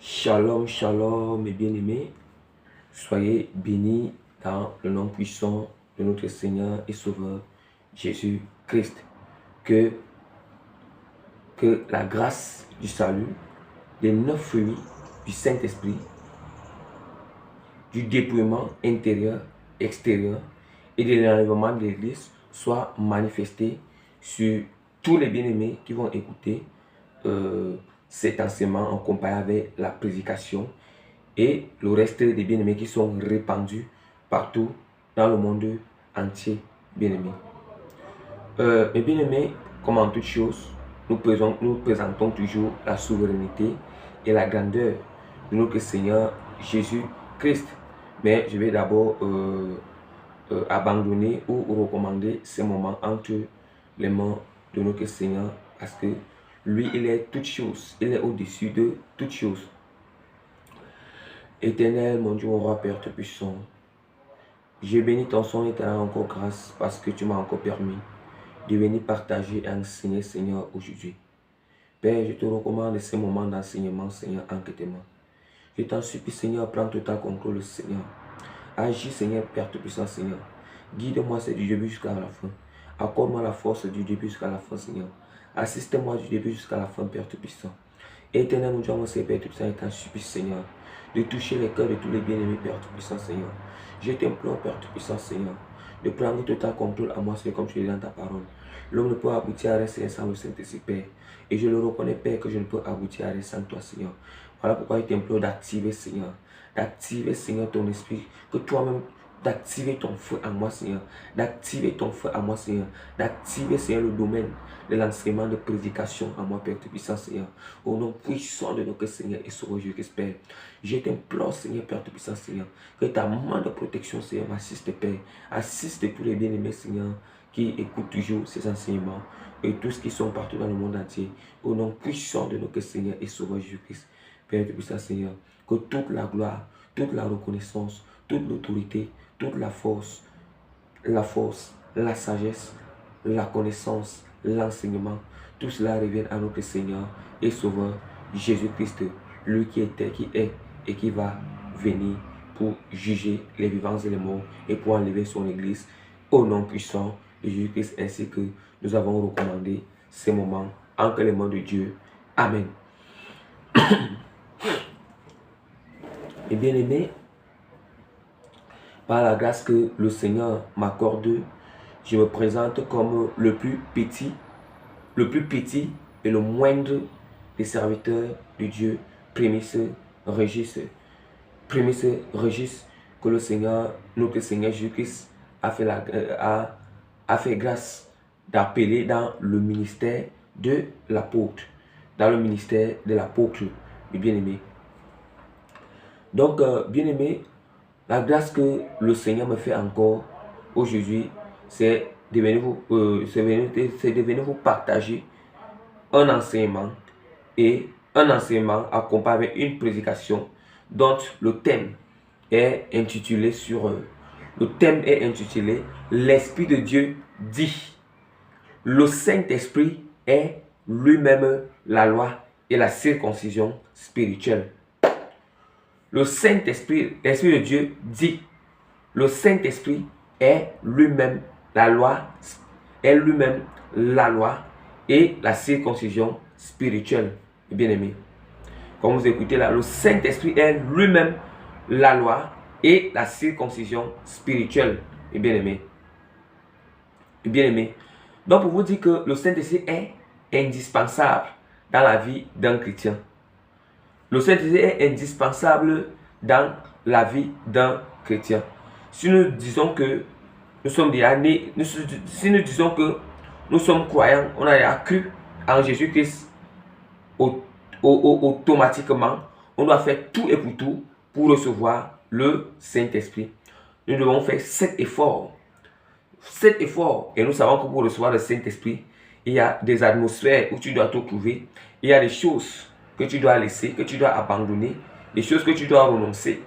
Shalom, shalom, mes bien-aimés. Soyez bénis dans le nom puissant de notre Seigneur et Sauveur Jésus-Christ. Que la grâce du salut, des 9 fruits du Saint-Esprit, du dépouillement intérieur, extérieur et de l'enlèvement de l'Église soit manifestée sur tous les bien-aimés qui vont écouter cet enseignement en compagnie avec la prédication et le reste des bien-aimés qui sont répandus partout dans le monde entier, bien-aimés. Mes bien-aimés, comme en toute chose, nous présentons toujours la souveraineté et la grandeur de notre Seigneur Jésus-Christ. Mais je vais d'abord abandonner ou recommander ces moments entre les mains de notre Seigneur, parce que lui, il est toute chose, il est au-dessus de toute chose. Éternel, mon Dieu, mon roi, Père tout puissant, je bénis ton son et t'en rends encore grâce parce que tu m'as encore permis de venir partager et enseigner, Seigneur, aujourd'hui. Père, je te recommande ces moments d'enseignement, Seigneur, enquêtement. Je t'en supplie, Seigneur, prends total contrôle, Seigneur. Agis, Seigneur, Père tout puissant, Seigneur. Guide-moi, c'est du début jusqu'à la fin. Accorde-moi la force du début jusqu'à la fin, Seigneur. Assiste-moi du début jusqu'à la fin, Père tout puissant. Éternel, mon Dieu, mon Seigneur, Père tout puissant, je t'en supplie, Seigneur, de toucher les cœurs de tous les bien-aimés, Père tout-puissant, Seigneur. Je t'implore, Père tout-puissant, Seigneur, de prendre total contrôle à moi, Seigneur, comme tu l'as dit dans ta parole. L'homme ne peut aboutir à rien, Seigneur, sans le Saint-Esprit, Père. Et je le reconnais, Père, que je ne peux aboutir à rien sans toi, Seigneur. Voilà pourquoi je t'implore d'activer, Seigneur, ton esprit, que toi-même, d'activer ton feu à moi, Seigneur, d'activer ton feu à moi, Seigneur, d'activer, Seigneur, le domaine de l'enseignement de prédication à moi, Père tout-puissant, Seigneur, au nom puissant de notre Seigneur et Sauveur Jésus-Christ, Père. Je t'implore, Seigneur, Père tout-puissant, Seigneur, que ta main de protection, Seigneur, m'assiste, Père, assiste tous les bien-aimés, Seigneur, qui écoutent toujours ces enseignements et tous qui sont partout dans le monde entier, au nom puissant de notre Seigneur et Sauveur Jésus-Christ, Père tout-puissant, Seigneur, que toute la gloire, toute la reconnaissance, toute l'autorité, toute la force, la sagesse, la connaissance, l'enseignement, tout cela revient à notre Seigneur et Sauveur Jésus-Christ, lui qui était, qui est et qui va venir pour juger les vivants et les morts et pour enlever son Église au nom puissant de Jésus-Christ, ainsi que nous avons recommandé ces moments entre les mains de Dieu. Amen. Et bien aimé, par la grâce que le Seigneur m'accorde, je me présente comme le plus petit et le moindre des serviteurs de Dieu, Prémisse Régis, que le Seigneur, notre Seigneur Jésus-Christ a fait grâce d'appeler dans le ministère de l'apôtre, bien-aimé. Donc, bien-aimé, la grâce que le Seigneur me fait encore aujourd'hui, c'est de venir vous partager un enseignement et un enseignement accompagné avec une prédication dont le thème est intitulé l'Esprit de Dieu dit. Le Saint-Esprit est lui-même la loi et la circoncision spirituelle. Le Saint-Esprit, l'Esprit de Dieu dit. Le Saint-Esprit est lui-même la loi, et la circoncision spirituelle, bien-aimé. Comme vous écoutez là, le Saint-Esprit est lui-même la loi et la circoncision spirituelle, bien-aimé. Bien-aimé. Donc pour vous dire que le Saint-Esprit est indispensable dans la vie d'un chrétien. Le Saint-Esprit est indispensable dans la vie d'un chrétien. Si nous disons que nous sommes déjà nés, si nous disons que nous sommes croyants, on a déjà cru en Jésus-Christ, automatiquement, on doit faire tout et pour tout pour recevoir le Saint-Esprit. Nous devons faire cet effort. Et nous savons que pour recevoir le Saint-Esprit, il y a des atmosphères où tu dois te trouver. Il y a des choses que tu dois laisser, que tu dois abandonner, des choses que tu dois renoncer.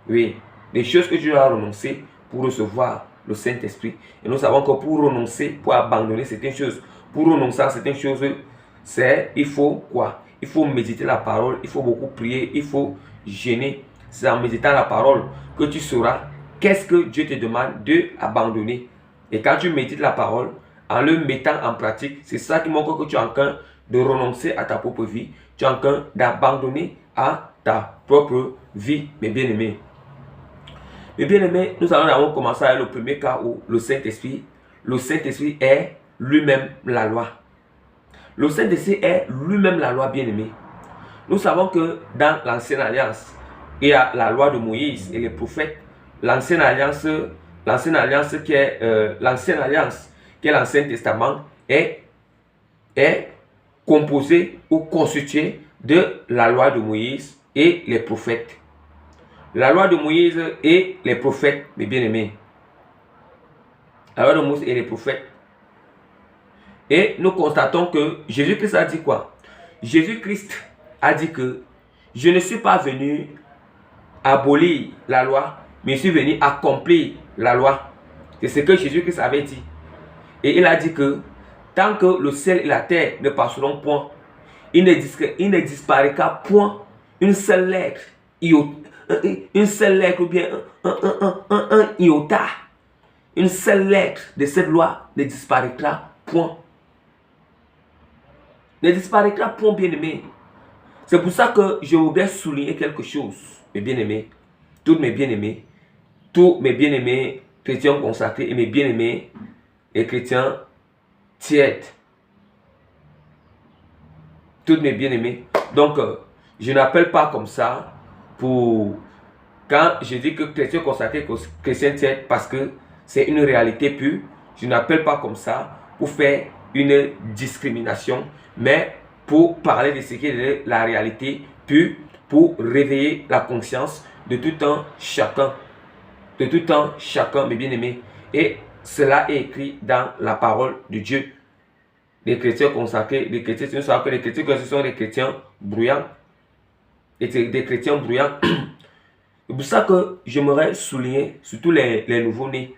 Oui, des choses que tu dois renoncer pour recevoir le Saint-Esprit. Et nous savons que pour renoncer, pour abandonner certaines choses, pour renoncer à certaines choses, il faut quoi? il faut méditer la parole, il faut beaucoup prier, il faut jeûner. C'est en méditant la parole que tu sauras qu'est-ce que Dieu te demande d'abandonner. Et quand tu médites la parole, en le mettant en pratique, c'est ça qui montre que tu es en train de renoncer à ta propre vie. Tu es en train d'abandonner à ta propre vie, mes bien-aimés. Mes bien-aimés, nous allons commencer avec le premier cas où le Saint-Esprit est lui-même la loi. Le Saint-Esprit est lui-même la loi, bien-aimé. Nous savons que dans l'Ancienne Alliance, il y a la loi de Moïse et les prophètes. L'Ancienne Alliance qui est l'Ancien Testament est composé ou constitué de la loi de Moïse et les prophètes. La loi de Moïse et les prophètes, mes bien-aimés. La loi de Moïse et les prophètes. Et nous constatons que Jésus-Christ a dit quoi? Jésus-Christ a dit que je ne suis pas venu abolir la loi, mais je suis venu accomplir la loi. C'est ce que Jésus-Christ avait dit. Et il a dit que tant que le ciel et la terre ne passeront point, il ne disparaîtra point une seule lettre, ou bien un iota. Une seule lettre de cette loi ne disparaîtra point. Ne disparaîtra point, bien-aimés. C'est pour ça que je voudrais souligner quelque chose, mes bien-aimés, tous mes bien-aimés chrétiens consacrés et mes bien-aimés et chrétiens tièdes. Tous mes bien-aimés. Donc, je n'appelle pas comme ça pour... Quand je dis que chrétien consacré, chrétien tiède, parce que c'est une réalité pure, je n'appelle pas comme ça pour faire une discrimination, mais pour parler de ce qui est la réalité pure, pour réveiller la conscience de tout un chacun. De tout un chacun, mes bien-aimés. Et cela est écrit dans la parole de Dieu. Les chrétiens consacrés, les chrétiens, nous savons que les chrétiens ce sont des chrétiens bruyants. Et des chrétiens bruyants. C'est pour ça que j'aimerais souligner, surtout les nouveaux-nés.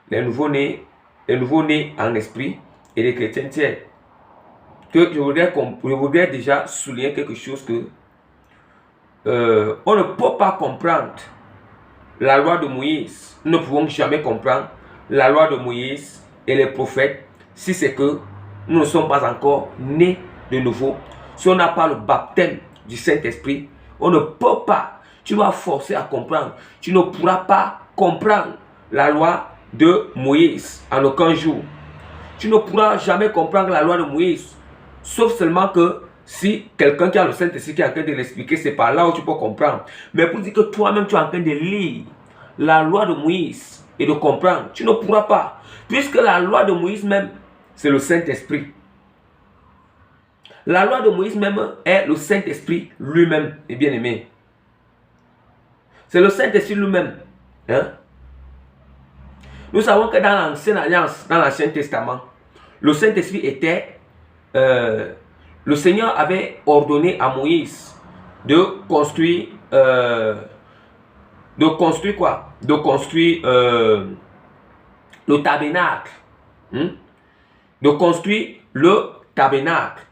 Les nouveaux-nés en esprit et les chrétiens tiers. Que je voudrais déjà souligner quelque chose que on ne peut pas comprendre la loi de Moïse. Nous ne pouvons jamais comprendre la loi de Moïse et les prophètes si c'est que nous ne sommes pas encore nés de nouveau. Si on n'a pas le baptême du Saint-Esprit, on ne peut pas. Tu vas forcer à comprendre. Tu ne pourras pas comprendre la loi de Moïse en aucun jour. Tu ne pourras jamais comprendre la loi de Moïse. Sauf seulement que si quelqu'un qui a le Saint-Esprit qui est en train de l'expliquer, c'est par là où tu peux comprendre. Mais pour dire que toi-même tu es en train de lire la loi de Moïse et de comprendre, tu ne pourras pas. Puisque la loi de Moïse même, c'est le Saint-Esprit. La loi de Moïse même est le Saint-Esprit lui-même, et bien aimé. C'est le Saint-Esprit lui-même. Hein? Nous savons que dans l'Ancienne Alliance, dans l'Ancien Testament, le Saint-Esprit était... le Seigneur avait ordonné à Moïse de construire quoi? De construire le tabernacle. De construire le tabernacle.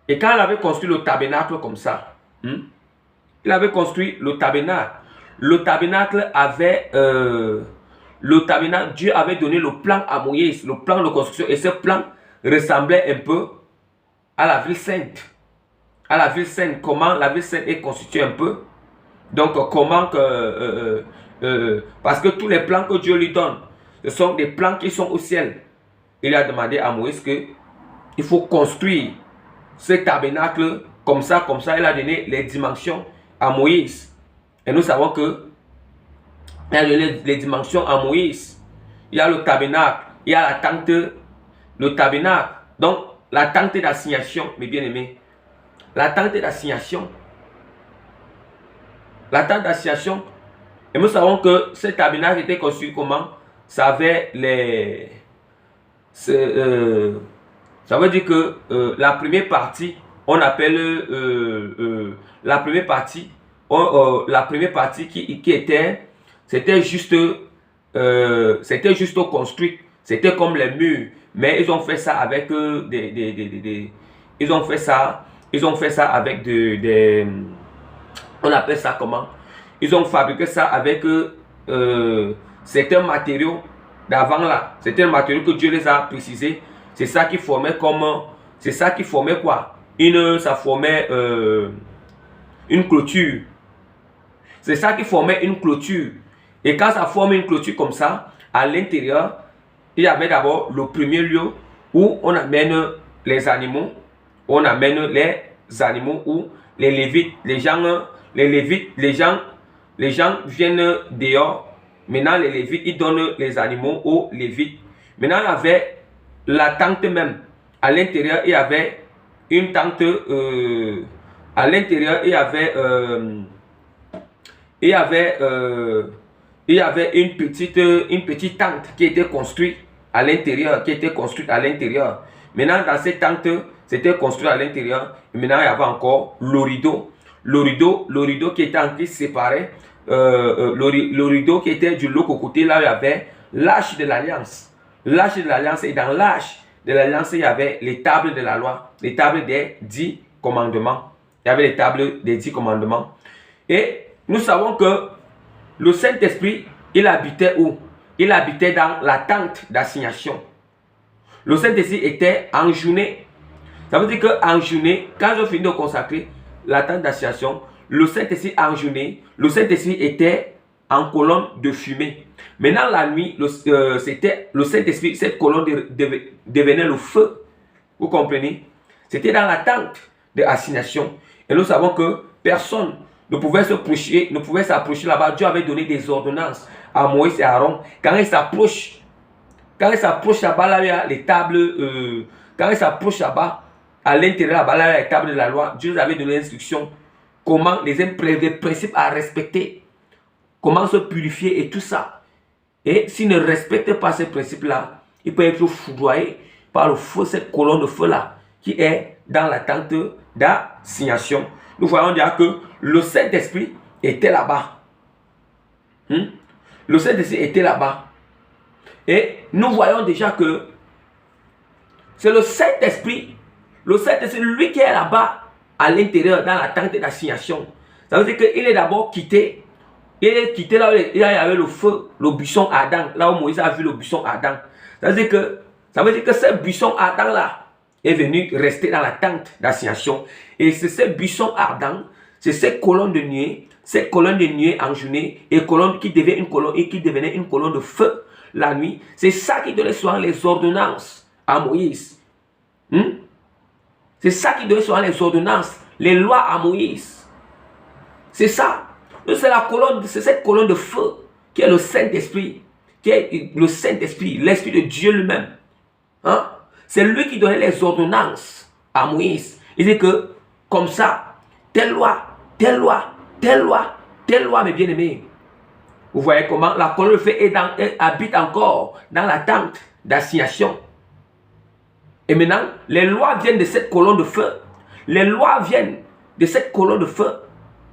Et quand il avait construit le tabernacle comme ça, il avait construit le tabernacle. Le tabernacle avait... Dieu avait donné le plan à Moïse, le plan de construction. Et ce plan ressemblait un peu à la ville sainte. À la ville sainte, comment la ville sainte est constituée un peu. Donc, comment que... parce que tous les plans que Dieu lui donne, ce sont des plans qui sont au ciel. Il a demandé à Moïse que il faut construire ce tabernacle comme ça, comme ça. Il a donné les dimensions à Moïse. Et nous savons que il a donné les dimensions à Moïse. Il y a le tabernacle, il y a la tente, le tabernacle. Donc, la tente d'assignation, mes bien-aimés. La tente d'assignation. La tente d'assignation. Et nous savons que ce tabernacle était construit comment? Ça avait les... ça veut dire que la première partie, on appelle... la première partie qui était... C'était juste construit. C'était comme les murs. Mais ils ont fait ça avec ils ont fait ça avec on appelle ça comment? Ils ont fabriqué ça avec certains matériaux d'avant là. Certains matériaux que Dieu les a précisés. C'est ça qui formait quoi? Ça formait une clôture. C'est ça qui formait une clôture. Et quand ça forme une clôture comme ça, à l'intérieur, il y avait d'abord le premier lieu où on amène les animaux. On amène les animaux où les lévites, les gens viennent dehors. Maintenant, les lévites, ils donnent les animaux aux lévites. Maintenant, il y avait la tente même. À l'intérieur, il y avait une tente. À l'intérieur, il y avait une petite tente qui était construite à l'intérieur. Maintenant, dans cette tente, c'était construit à l'intérieur. Et maintenant, il y avait encore le rideau. Le rideau qui était en qui séparait. Le rideau qui était du l'autre côté, là, il y avait l'arche de l'alliance. L'arche de l'alliance, et dans l'arche de l'alliance, il y avait les tables de la loi, les tables des 10 commandements. Il y avait les tables des 10 commandements. Et nous savons que le Saint-Esprit, il habitait où? Il habitait dans la tente d'assignation. Le Saint-Esprit était en journée. Ça veut dire qu'en journée, quand je finis de consacrer la tente d'assignation, le Saint-Esprit en journée, le Saint-Esprit était en colonne de fumée. Maintenant, la nuit, c'était le Saint-Esprit, cette colonne devenait le feu. Vous comprenez? C'était dans la tente d'assignation. Et nous savons que personne ne pouvait s'approcher là-bas. Dieu avait donné des ordonnances à Moïse et à Aaron. Quand ils s'approchent là-bas, là, il y a les tables. Quand ils s'approchent là-bas, à l'intérieur là-bas, là, il y a les tables de la loi. Dieu nous avait donné l'instruction. Comment les principes à respecter. Comment se purifier et tout ça. Et s'ils ne respectent pas ces principes-là, ils peuvent être foudroyés par le feu, cette colonne de feu-là, qui est dans la tente d'assignation. Nous voyons déjà que le Saint-Esprit était là-bas. Le Saint-Esprit était là-bas. Et nous voyons déjà que c'est le Saint-Esprit, lui qui est là-bas, à l'intérieur, dans la tente d'assignation. Ça veut dire qu'il est d'abord quitté. Il est quitté là où il y avait le feu, le buisson ardent, là où Moïse a vu le buisson ardent. Ça veut dire que ce buisson ardent là est venu rester dans la tente d'assignation. Et c'est ce buisson ardent, c'est cette colonne de nuée en journée, et colonne qui devenait une colonne de feu la nuit. C'est ça qui donnait souvent les ordonnances à Moïse. C'est ça qui donnait souvent les ordonnances, les lois à Moïse. C'est ça. C'est cette colonne de feu qui est le Saint-Esprit, l'Esprit de Dieu lui-même. C'est lui qui donnait les ordonnances à Moïse. Il dit que, comme ça, telle loi, mes bien-aimés. Vous voyez comment la colonne de feu habite encore dans la tente d'assignation. Et maintenant, les lois viennent de cette colonne de feu. Les lois viennent de cette colonne de feu.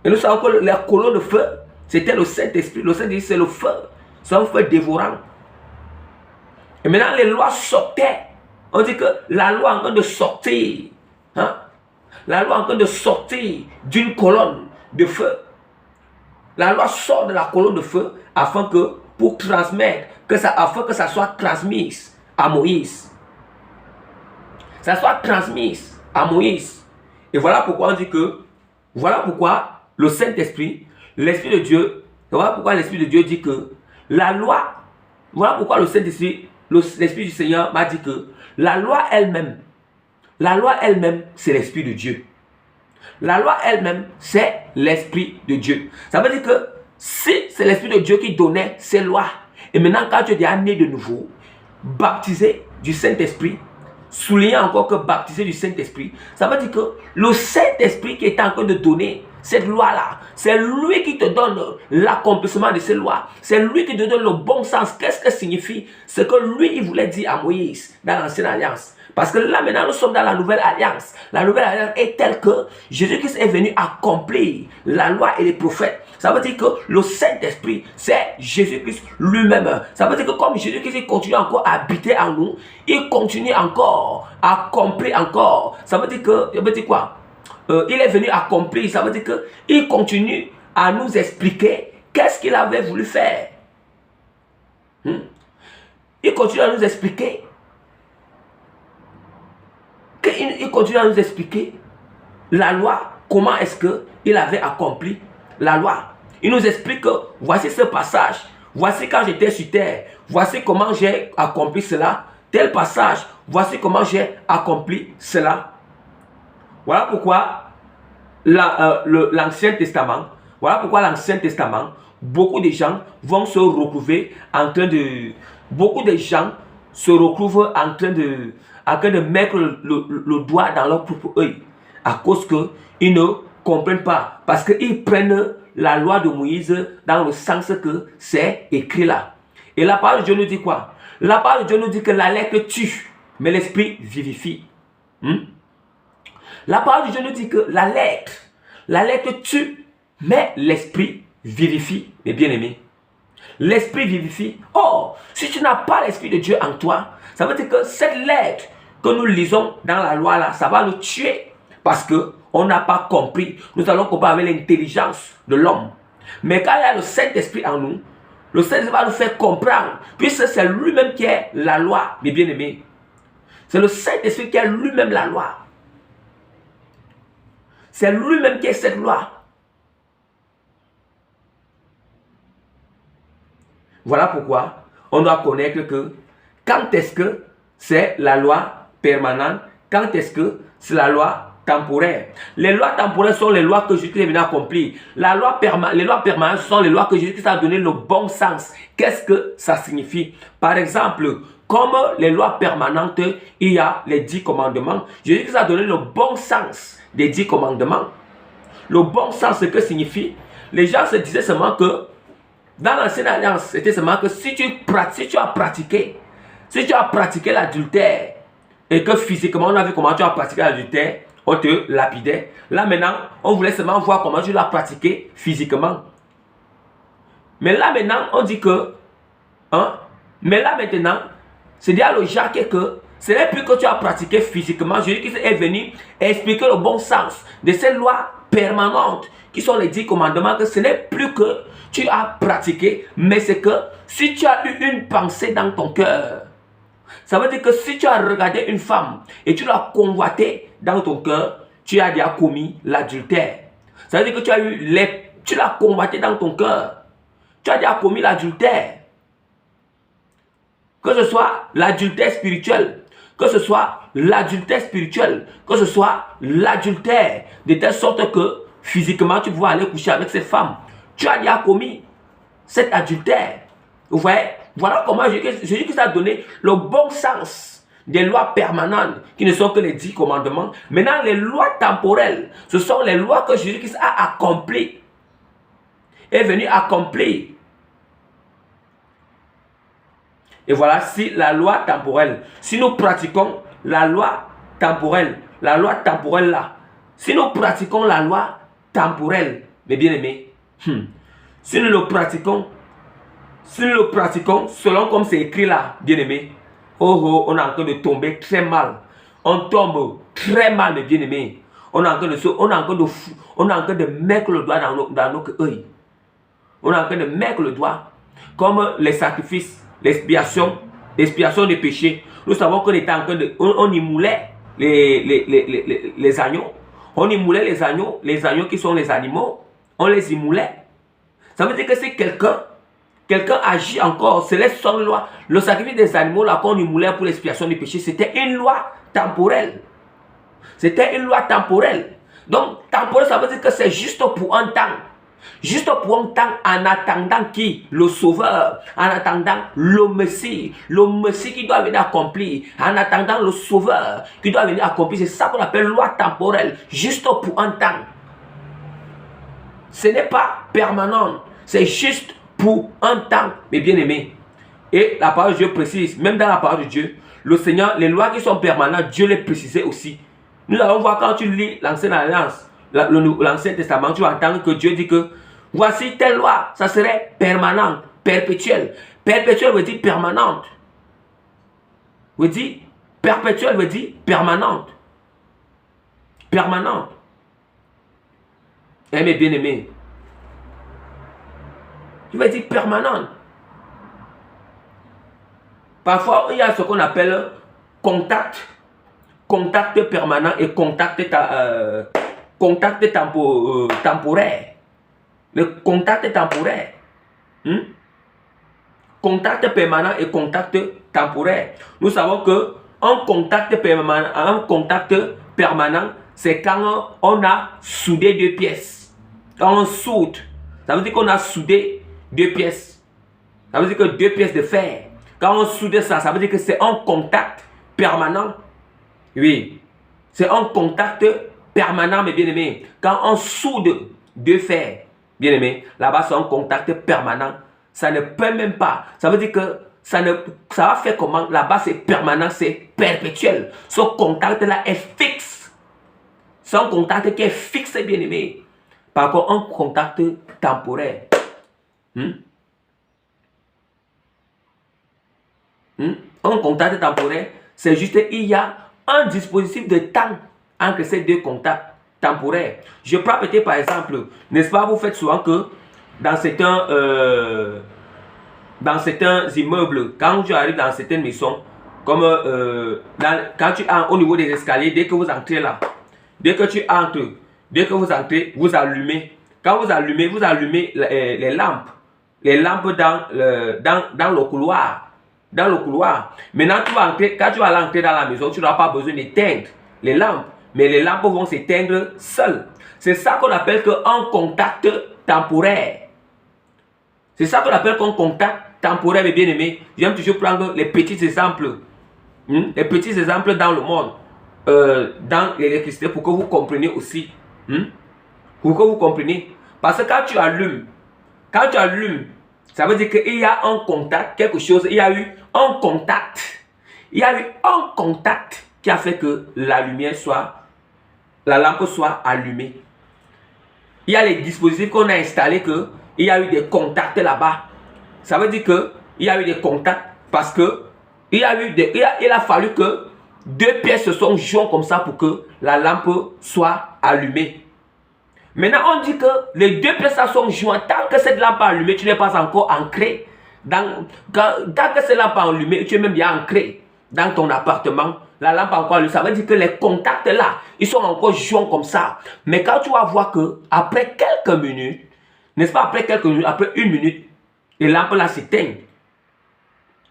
Et nous savons que la colonne de feu, c'était le Saint-Esprit. Le Saint-Esprit, c'est le feu. C'est un feu dévorant. Et maintenant, les lois sortaient. On dit que la loi est en train de sortir. La loi est en train de sortir d'une colonne de feu. La loi sort de la colonne de feu afin que ça soit transmise à Moïse. Ça soit transmise à Moïse. Et voilà pourquoi on dit que, voilà pourquoi le Saint-Esprit, l'Esprit de Dieu, voilà pourquoi l'Esprit de Dieu dit que la loi, voilà pourquoi le Saint-Esprit, l'Esprit du Seigneur m'a dit que la loi elle-même, c'est l'Esprit de Dieu. La loi elle-même, c'est l'Esprit de Dieu. Ça veut dire que si c'est l'Esprit de Dieu qui donnait ces lois, et maintenant quand tu es né de nouveau, baptisé du Saint-Esprit, souligner encore que baptisé du Saint-Esprit, ça veut dire que le Saint-Esprit qui est en train de donner cette loi-là, c'est lui qui te donne l'accomplissement de ces lois. C'est lui qui te donne le bon sens. Qu'est-ce que signifie ce que lui, il voulait dire à Moïse dans l'Ancienne Alliance? Parce que là maintenant nous sommes dans la nouvelle alliance. La nouvelle alliance est telle que Jésus-Christ est venu accomplir la loi et les prophètes. Ça veut dire que le Saint-Esprit, c'est Jésus-Christ lui-même. Ça veut dire que comme Jésus-Christ continue encore à habiter en nous, il continue encore à accomplir encore. Ça veut dire quoi? Il est venu accomplir. Ça veut dire qu'il continue à nous expliquer qu'est-ce qu'il avait voulu faire. Il continue à nous expliquer. Il continue à nous expliquer la loi, comment est-ce qu'il avait accompli la loi. Il nous explique que voici ce passage, voici quand j'étais sur terre, voici comment j'ai accompli cela, tel passage, voici comment j'ai accompli cela. Voilà pourquoi l'Ancien Testament, beaucoup de gens vont se retrouver en train de... Beaucoup de gens se retrouvent en train de mettre le doigt dans leur propre œil à cause qu'ils ne comprennent pas. Parce qu'ils prennent la loi de Moïse dans le sens que c'est écrit là. Et la parole de Dieu nous dit quoi? La parole de Dieu nous dit que la lettre tue, mais l'esprit vivifie. La parole de Dieu nous dit que la lettre tue, mais l'esprit vivifie, mes bien-aimés. L'esprit vivifie. Oh, si tu n'as pas l'esprit de Dieu en toi, ça veut dire que cette lettre que nous lisons dans la loi là, ça va nous tuer. Parce qu'on n'a pas compris. Nous allons comparer avec l'intelligence de l'homme. Mais quand il y a le Saint-Esprit en nous, le Saint-Esprit va nous faire comprendre. Puisque c'est lui-même qui est la loi, mes bien-aimés. C'est le Saint-Esprit qui est lui-même la loi. C'est lui-même qui est cette loi. Voilà pourquoi on doit connaître que quand est-ce que c'est la loi permanente, quand est-ce que c'est la loi temporaire. Les lois temporaires sont les lois que Jésus est venu accomplir. Les lois permanentes sont les lois que Jésus a donné le bon sens. Qu'est-ce que ça signifie? Par exemple, comme les lois permanentes, il y a les 10 commandements. Jésus a donné le bon sens des 10 commandements. Le bon sens, ce que signifie? Les gens se disaient seulement que dans l'ancienne alliance, c'était seulement que si tu as pratiqué l'adultère et que physiquement on a vu comment tu as pratiqué l'adultère, on te lapidait. Là maintenant, on voulait seulement voir comment tu l'as pratiqué physiquement. Mais là maintenant, on dit que, mais là maintenant, c'est dire le Jacques que ce n'est plus que tu as pratiqué physiquement. Jésus est venu expliquer le bon sens de ces lois permanentes qui sont les 10 commandements, que ce n'est plus que tu as pratiqué, mais c'est que si tu as eu une pensée dans ton cœur, ça veut dire que si tu as regardé une femme et tu l'as convoitée dans ton cœur, tu as déjà commis l'adultère. Ça veut dire que tu l'as convoitée dans ton cœur, tu as déjà commis l'adultère. Que ce soit l'adultère spirituel, que ce soit l'adultère spirituel, que ce soit l'adultère, de telle sorte que physiquement tu pouvais aller coucher avec cette femme. Tu as déjà commis cet adultère. Vous voyez? Voilà comment Jésus-Christ a donné le bon sens des lois permanentes qui ne sont que les 10 commandements. Maintenant, les lois temporelles, ce sont les lois que Jésus-Christ a accomplies. Est venu accomplir. Et voilà, si la loi temporelle, si nous pratiquons la loi temporelle là, si nous pratiquons la loi temporelle, mes bien-aimés, si nous le pratiquons selon comme c'est écrit là, bien-aimés, on est en train de tomber très mal. On tombe très mal, mes bien-aimés. On est en train de mettre le doigt dans notre œil. On est en train de mettre le doigt comme les sacrifices, l'expiation des péchés. Nous savons qu'on était en train de... On y moulait les agneaux. On y moulait les agneaux qui sont les animaux. On les y moulait. Ça veut dire que si quelqu'un agit encore, se laisse sans loi. Le sacrifice des animaux, là, qu'on y moulait pour l'expiation des péchés, c'était une loi temporelle. C'était une loi temporelle. Donc, temporelle, ça veut dire que c'est juste pour un temps. Juste pour un temps, en attendant qui? Le Sauveur. En attendant le Messie. Le Messie qui doit venir accomplir. En attendant le Sauveur qui doit venir accomplir. C'est ça qu'on appelle loi temporelle. Juste pour un temps. Ce n'est pas permanent. C'est juste pour un temps, mes bien-aimés. Et la parole de Dieu précise, même dans la parole de Dieu, le Seigneur, les lois qui sont permanentes, Dieu les précisait aussi. Nous allons voir quand tu lis l'Ancienne Alliance, l'Ancien Testament, tu vas entendre que Dieu dit que voici telle loi, ça serait permanente, perpétuelle. Perpétuelle veut dire permanente. Veut dire perpétuelle veut dire permanente. Permanente. Eh mes bien-aimés, tu veux dire permanente. Parfois, il y a ce qu'on appelle contact permanent et contact temporaire. Le contact temporaire. Contact permanent et contact temporaire. Nous savons que un contact permanent, c'est quand on a soudé deux pièces. Quand on soude, ça veut dire qu'on a soudé deux pièces. Ça veut dire que deux pièces de fer. Quand on soude ça, ça veut dire que c'est un contact permanent. Oui, c'est un contact permanent, mes bien-aimés. Quand on soude deux fers, bien-aimés, là-bas c'est un contact permanent. Ça ne peut même pas. Ça veut dire que ça va faire comment? Là-bas c'est permanent, c'est perpétuel. Ce contact-là est fixe. C'est un contact qui est fixe, bien-aimé. Par contre, un contact temporaire. Un contact temporaire, c'est juste il y a un dispositif de temps entre ces deux contacts temporaires. Je prends peut-être par exemple, n'est-ce pas, vous faites souvent que dans certains immeubles, quand tu arrives dans certaines maisons, comme quand tu es au niveau des escaliers, dès que vous entrez là, dès que vous entrez, vous allumez. Quand vous allumez les lampes dans le couloir. Dans le couloir. Maintenant, quand tu vas entrer dans la maison, tu n'auras pas besoin d'éteindre les lampes. Mais les lampes vont s'éteindre seules. C'est ça qu'on appelle un contact temporaire. C'est ça qu'on appelle un contact temporaire, mes bien-aimés. J'aime toujours prendre les petits exemples. Les petits exemples dans le monde. Dans l'électricité pour que vous compreniez aussi. Pour que vous compreniez. Parce que quand tu allumes, ça veut dire qu'il y a un contact, quelque chose, il y a eu un contact. Il y a eu un contact qui a fait que la lampe soit allumée. Il y a les dispositifs qu'on a installés il y a eu des contacts là-bas. Ça veut dire qu'il y a eu des contacts parce que il a fallu que deux pièces se sont jointes comme ça pour que la lampe soit allumée. Maintenant, on dit que les deux pièces sont jointes. Tant que cette lampe est allumée, tu n'es pas encore ancré. Tant que cette lampe est allumée, tu es même bien ancré dans ton appartement. La lampe est encore allumée. Ça veut dire que les contacts là, ils sont encore joints comme ça. Mais quand tu vas voir que après quelques minutes, n'est-ce pas, après une minute, les lampes là s'éteignent.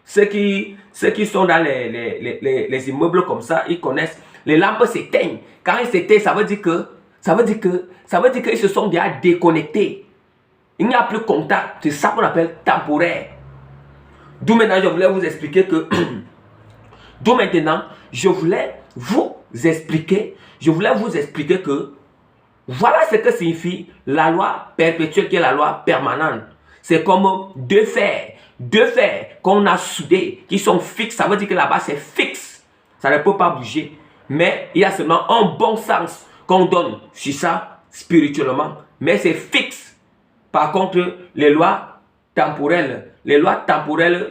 Ceux qui sont dans les immeubles comme ça, ils connaissent. Les lampes s'éteignent. Quand ils s'éteignent, ça veut dire qu'ils se sont déjà déconnectés. Il n'y a plus de contact. C'est ça qu'on appelle temporaire. D'où maintenant, je voulais vous expliquer que voilà ce que signifie la loi perpétuelle qui est la loi permanente. C'est comme deux fers qu'on a soudés, qui sont fixes. Ça veut dire que là-bas c'est fixe. Ça ne peut pas bouger. Mais il y a seulement un bon sens qu'on donne sur ça spirituellement. Mais c'est fixe. Par contre, les lois temporelles,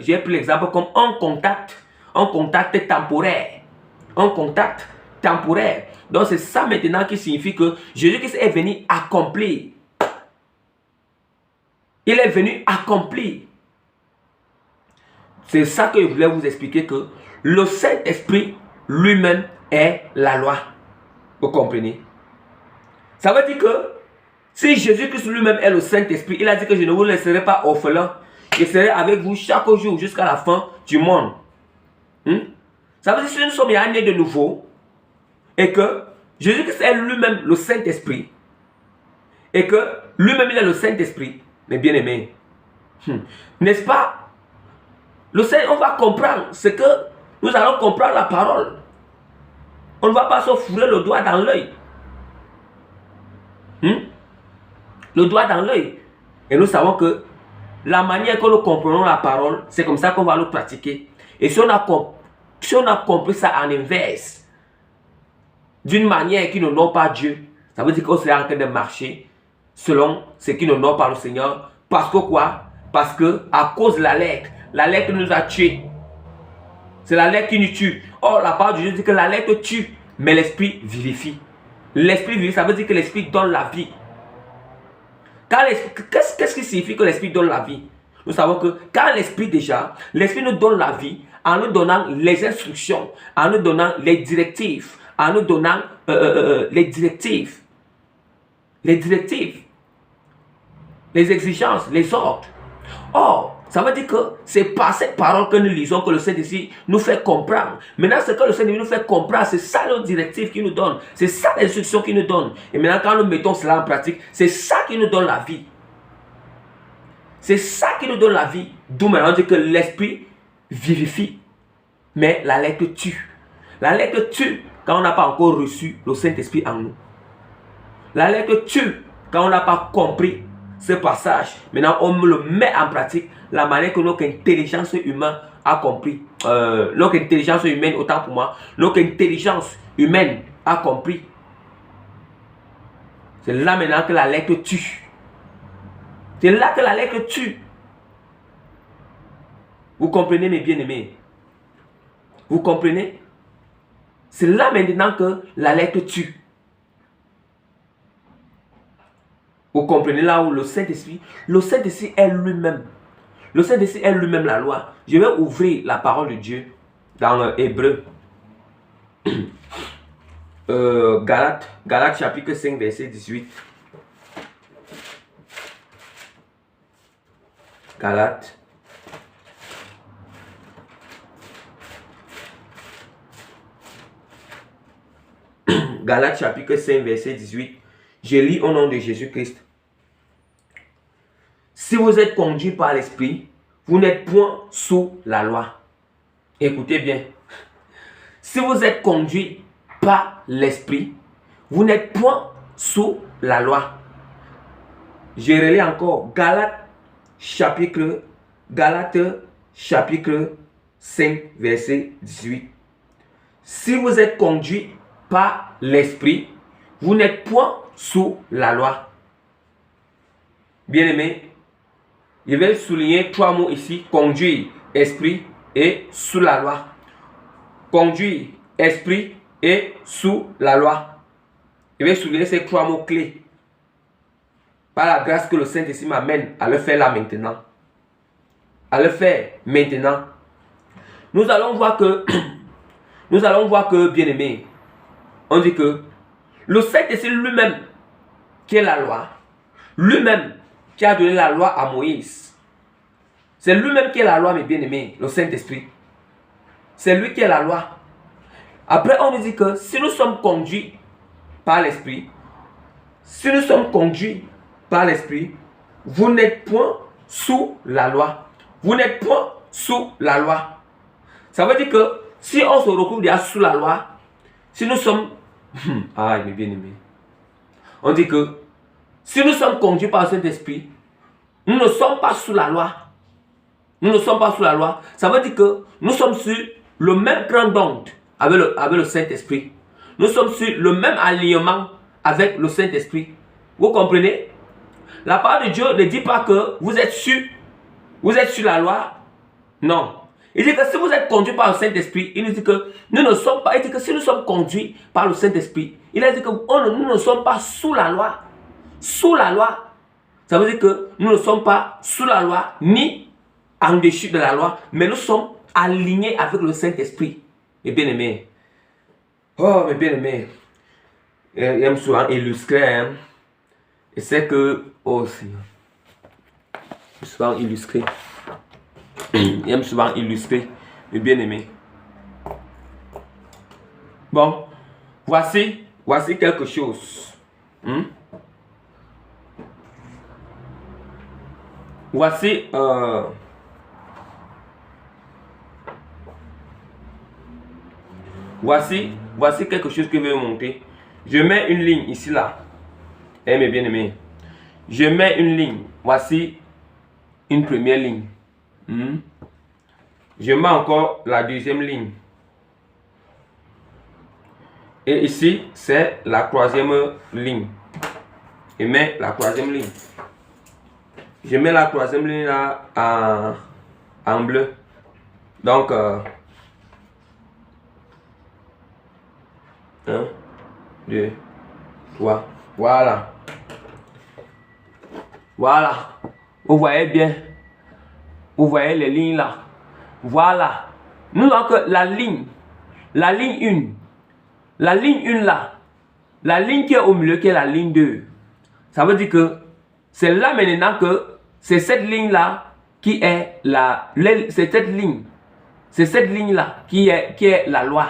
j'ai pris l'exemple comme un contact temporaire. Un contact temporaire. Donc c'est ça maintenant qui signifie que Jésus-Christ est venu accomplir. Il est venu accomplir. C'est ça que je voulais vous expliquer, que le Saint-Esprit lui-même est la loi. Vous comprenez? Ça veut dire que si Jésus-Christ lui-même est le Saint-Esprit, il a dit que je ne vous laisserai pas orphelin. Je serai avec vous chaque jour jusqu'à la fin du monde. Ça veut dire que si nous sommes nés de nouveau et que Jésus-Christ est lui-même le Saint-Esprit et que lui-même il est le Saint-Esprit, mes bien-aimés, n'est-ce pas? On va comprendre ce que nous allons comprendre la parole. On ne va pas se fourrer le doigt dans l'œil. Le doigt dans l'œil. Et nous savons que la manière que nous comprenons la parole, c'est comme ça qu'on va le pratiquer. Et si on a Si on a compris ça en inverse, d'une manière qui n'honore pas Dieu, ça veut dire qu'on serait en train de marcher selon ce qui n'honore pas le Seigneur. Parce que quoi? Parce que à cause de la lettre nous a tués. C'est la lettre qui nous tue. Or, la parole de Dieu dit que la lettre tue, mais l'esprit vivifie. L'esprit vivifie, ça veut dire que l'esprit donne la vie. Qu'est-ce qui signifie que l'esprit donne la vie? Nous savons que quand l'esprit nous donne la vie en nous donnant les instructions, en nous donnant les directives, en nous donnant les exigences, les ordres. Or, ça veut dire que c'est par cette parole que nous lisons que le Saint-Esprit nous fait comprendre. Maintenant, ce que le Saint-Esprit nous fait comprendre, c'est ça les directives qu'il nous donne. C'est ça les instructions qu'il nous donne. Et maintenant, quand nous mettons cela en pratique, c'est ça qui nous donne la vie. C'est ça qui nous donne la vie. D'où maintenant on dit que l'esprit vivifie, mais la lettre tue. La lettre tue quand on n'a pas encore reçu le Saint-Esprit en nous. La lettre tue quand on n'a pas compris ce passage. Maintenant, on le met en pratique, la manière que notre intelligence humaine a compris. Notre intelligence humaine, autant pour moi, notre intelligence humaine a compris. C'est là maintenant que la lettre tue. C'est là que la lettre tue. Vous comprenez, mes bien-aimés? Vous comprenez? C'est là maintenant que la lettre tue. Vous comprenez là où le Saint-Esprit est lui-même. Le Saint-Esprit est lui-même la loi. Je vais ouvrir la parole de Dieu dans Hébreu. Galates chapitre 5, verset 18. Galates. Galates chapitre 5, verset 18. Je lis au nom de Jésus-Christ. Si vous êtes conduit par l'Esprit, vous n'êtes point sous la loi. Écoutez bien. Si vous êtes conduit par l'Esprit, vous n'êtes point sous la loi. Je relis encore Galates chapitre 5, verset 18. Si vous êtes conduit par l'Esprit, vous n'êtes point sous la loi. Bien-aimés, je vais souligner 3 mots ici: conduire, esprit et sous la loi. Conduire, esprit et sous la loi. Je vais souligner ces 3 mots clés. Par la grâce que le Saint-Esprit m'amène à le faire là maintenant. À le faire maintenant. Nous allons voir que, bien-aimés, on dit que le Saint-Esprit lui-même, qui est la loi, lui-même qui a donné la loi à Moïse, c'est lui-même qui est la loi, mes bien-aimés, le Saint-Esprit. C'est lui qui est la loi. Après, on nous dit que si nous sommes conduits par l'Esprit, vous n'êtes point sous la loi. Vous n'êtes point sous la loi. Ça veut dire que si on se retrouve déjà sous la loi, si nous sommes... Ah, mes bien-aimés. On dit que si nous sommes conduits par le Saint-Esprit, nous ne sommes pas sous la loi. Nous ne sommes pas sous la loi. Ça veut dire que nous sommes sur le même plan d'onde avec le Saint-Esprit. Nous sommes sur le même alignement avec le Saint-Esprit. Vous comprenez? La parole de Dieu ne dit pas que vous êtes sur la loi. Non. Il dit que si vous êtes conduit par le Saint-Esprit, il nous dit que nous ne sommes pas. Il dit que si nous sommes conduits par le Saint-Esprit, il a dit que nous ne sommes pas sous la loi. Sous la loi. Ça veut dire que nous ne sommes pas sous la loi, ni en dessus de la loi, mais nous sommes alignés avec le Saint-Esprit. Mes bien-aimés. Oh, mes bien-aimés. J'aime souvent illustrer. Hein. Et c'est que... Oh, Seigneur. J'aime souvent illustrer. J'aime souvent illustrer, mes bien-aimés. Bon. Voici quelque chose. Voici quelque chose que je vais vous montrer. Je mets une ligne ici là. Eh mes bien-aimés. Je mets une ligne. Voici une première ligne. Je mets encore la deuxième ligne. Et ici, c'est la troisième ligne. Je mets la troisième ligne. Je mets la troisième ligne là en bleu. Donc, 1, 2, 3. Voilà. Voilà. Vous voyez bien. Vous voyez les lignes là. Voilà. Nous avons que la ligne 1. La ligne 1 là. La ligne qui est au milieu qui est la ligne 2. Ça veut dire que c'est là maintenant que c'est cette ligne là qui est c'est cette ligne. C'est cette ligne là qui est la loi.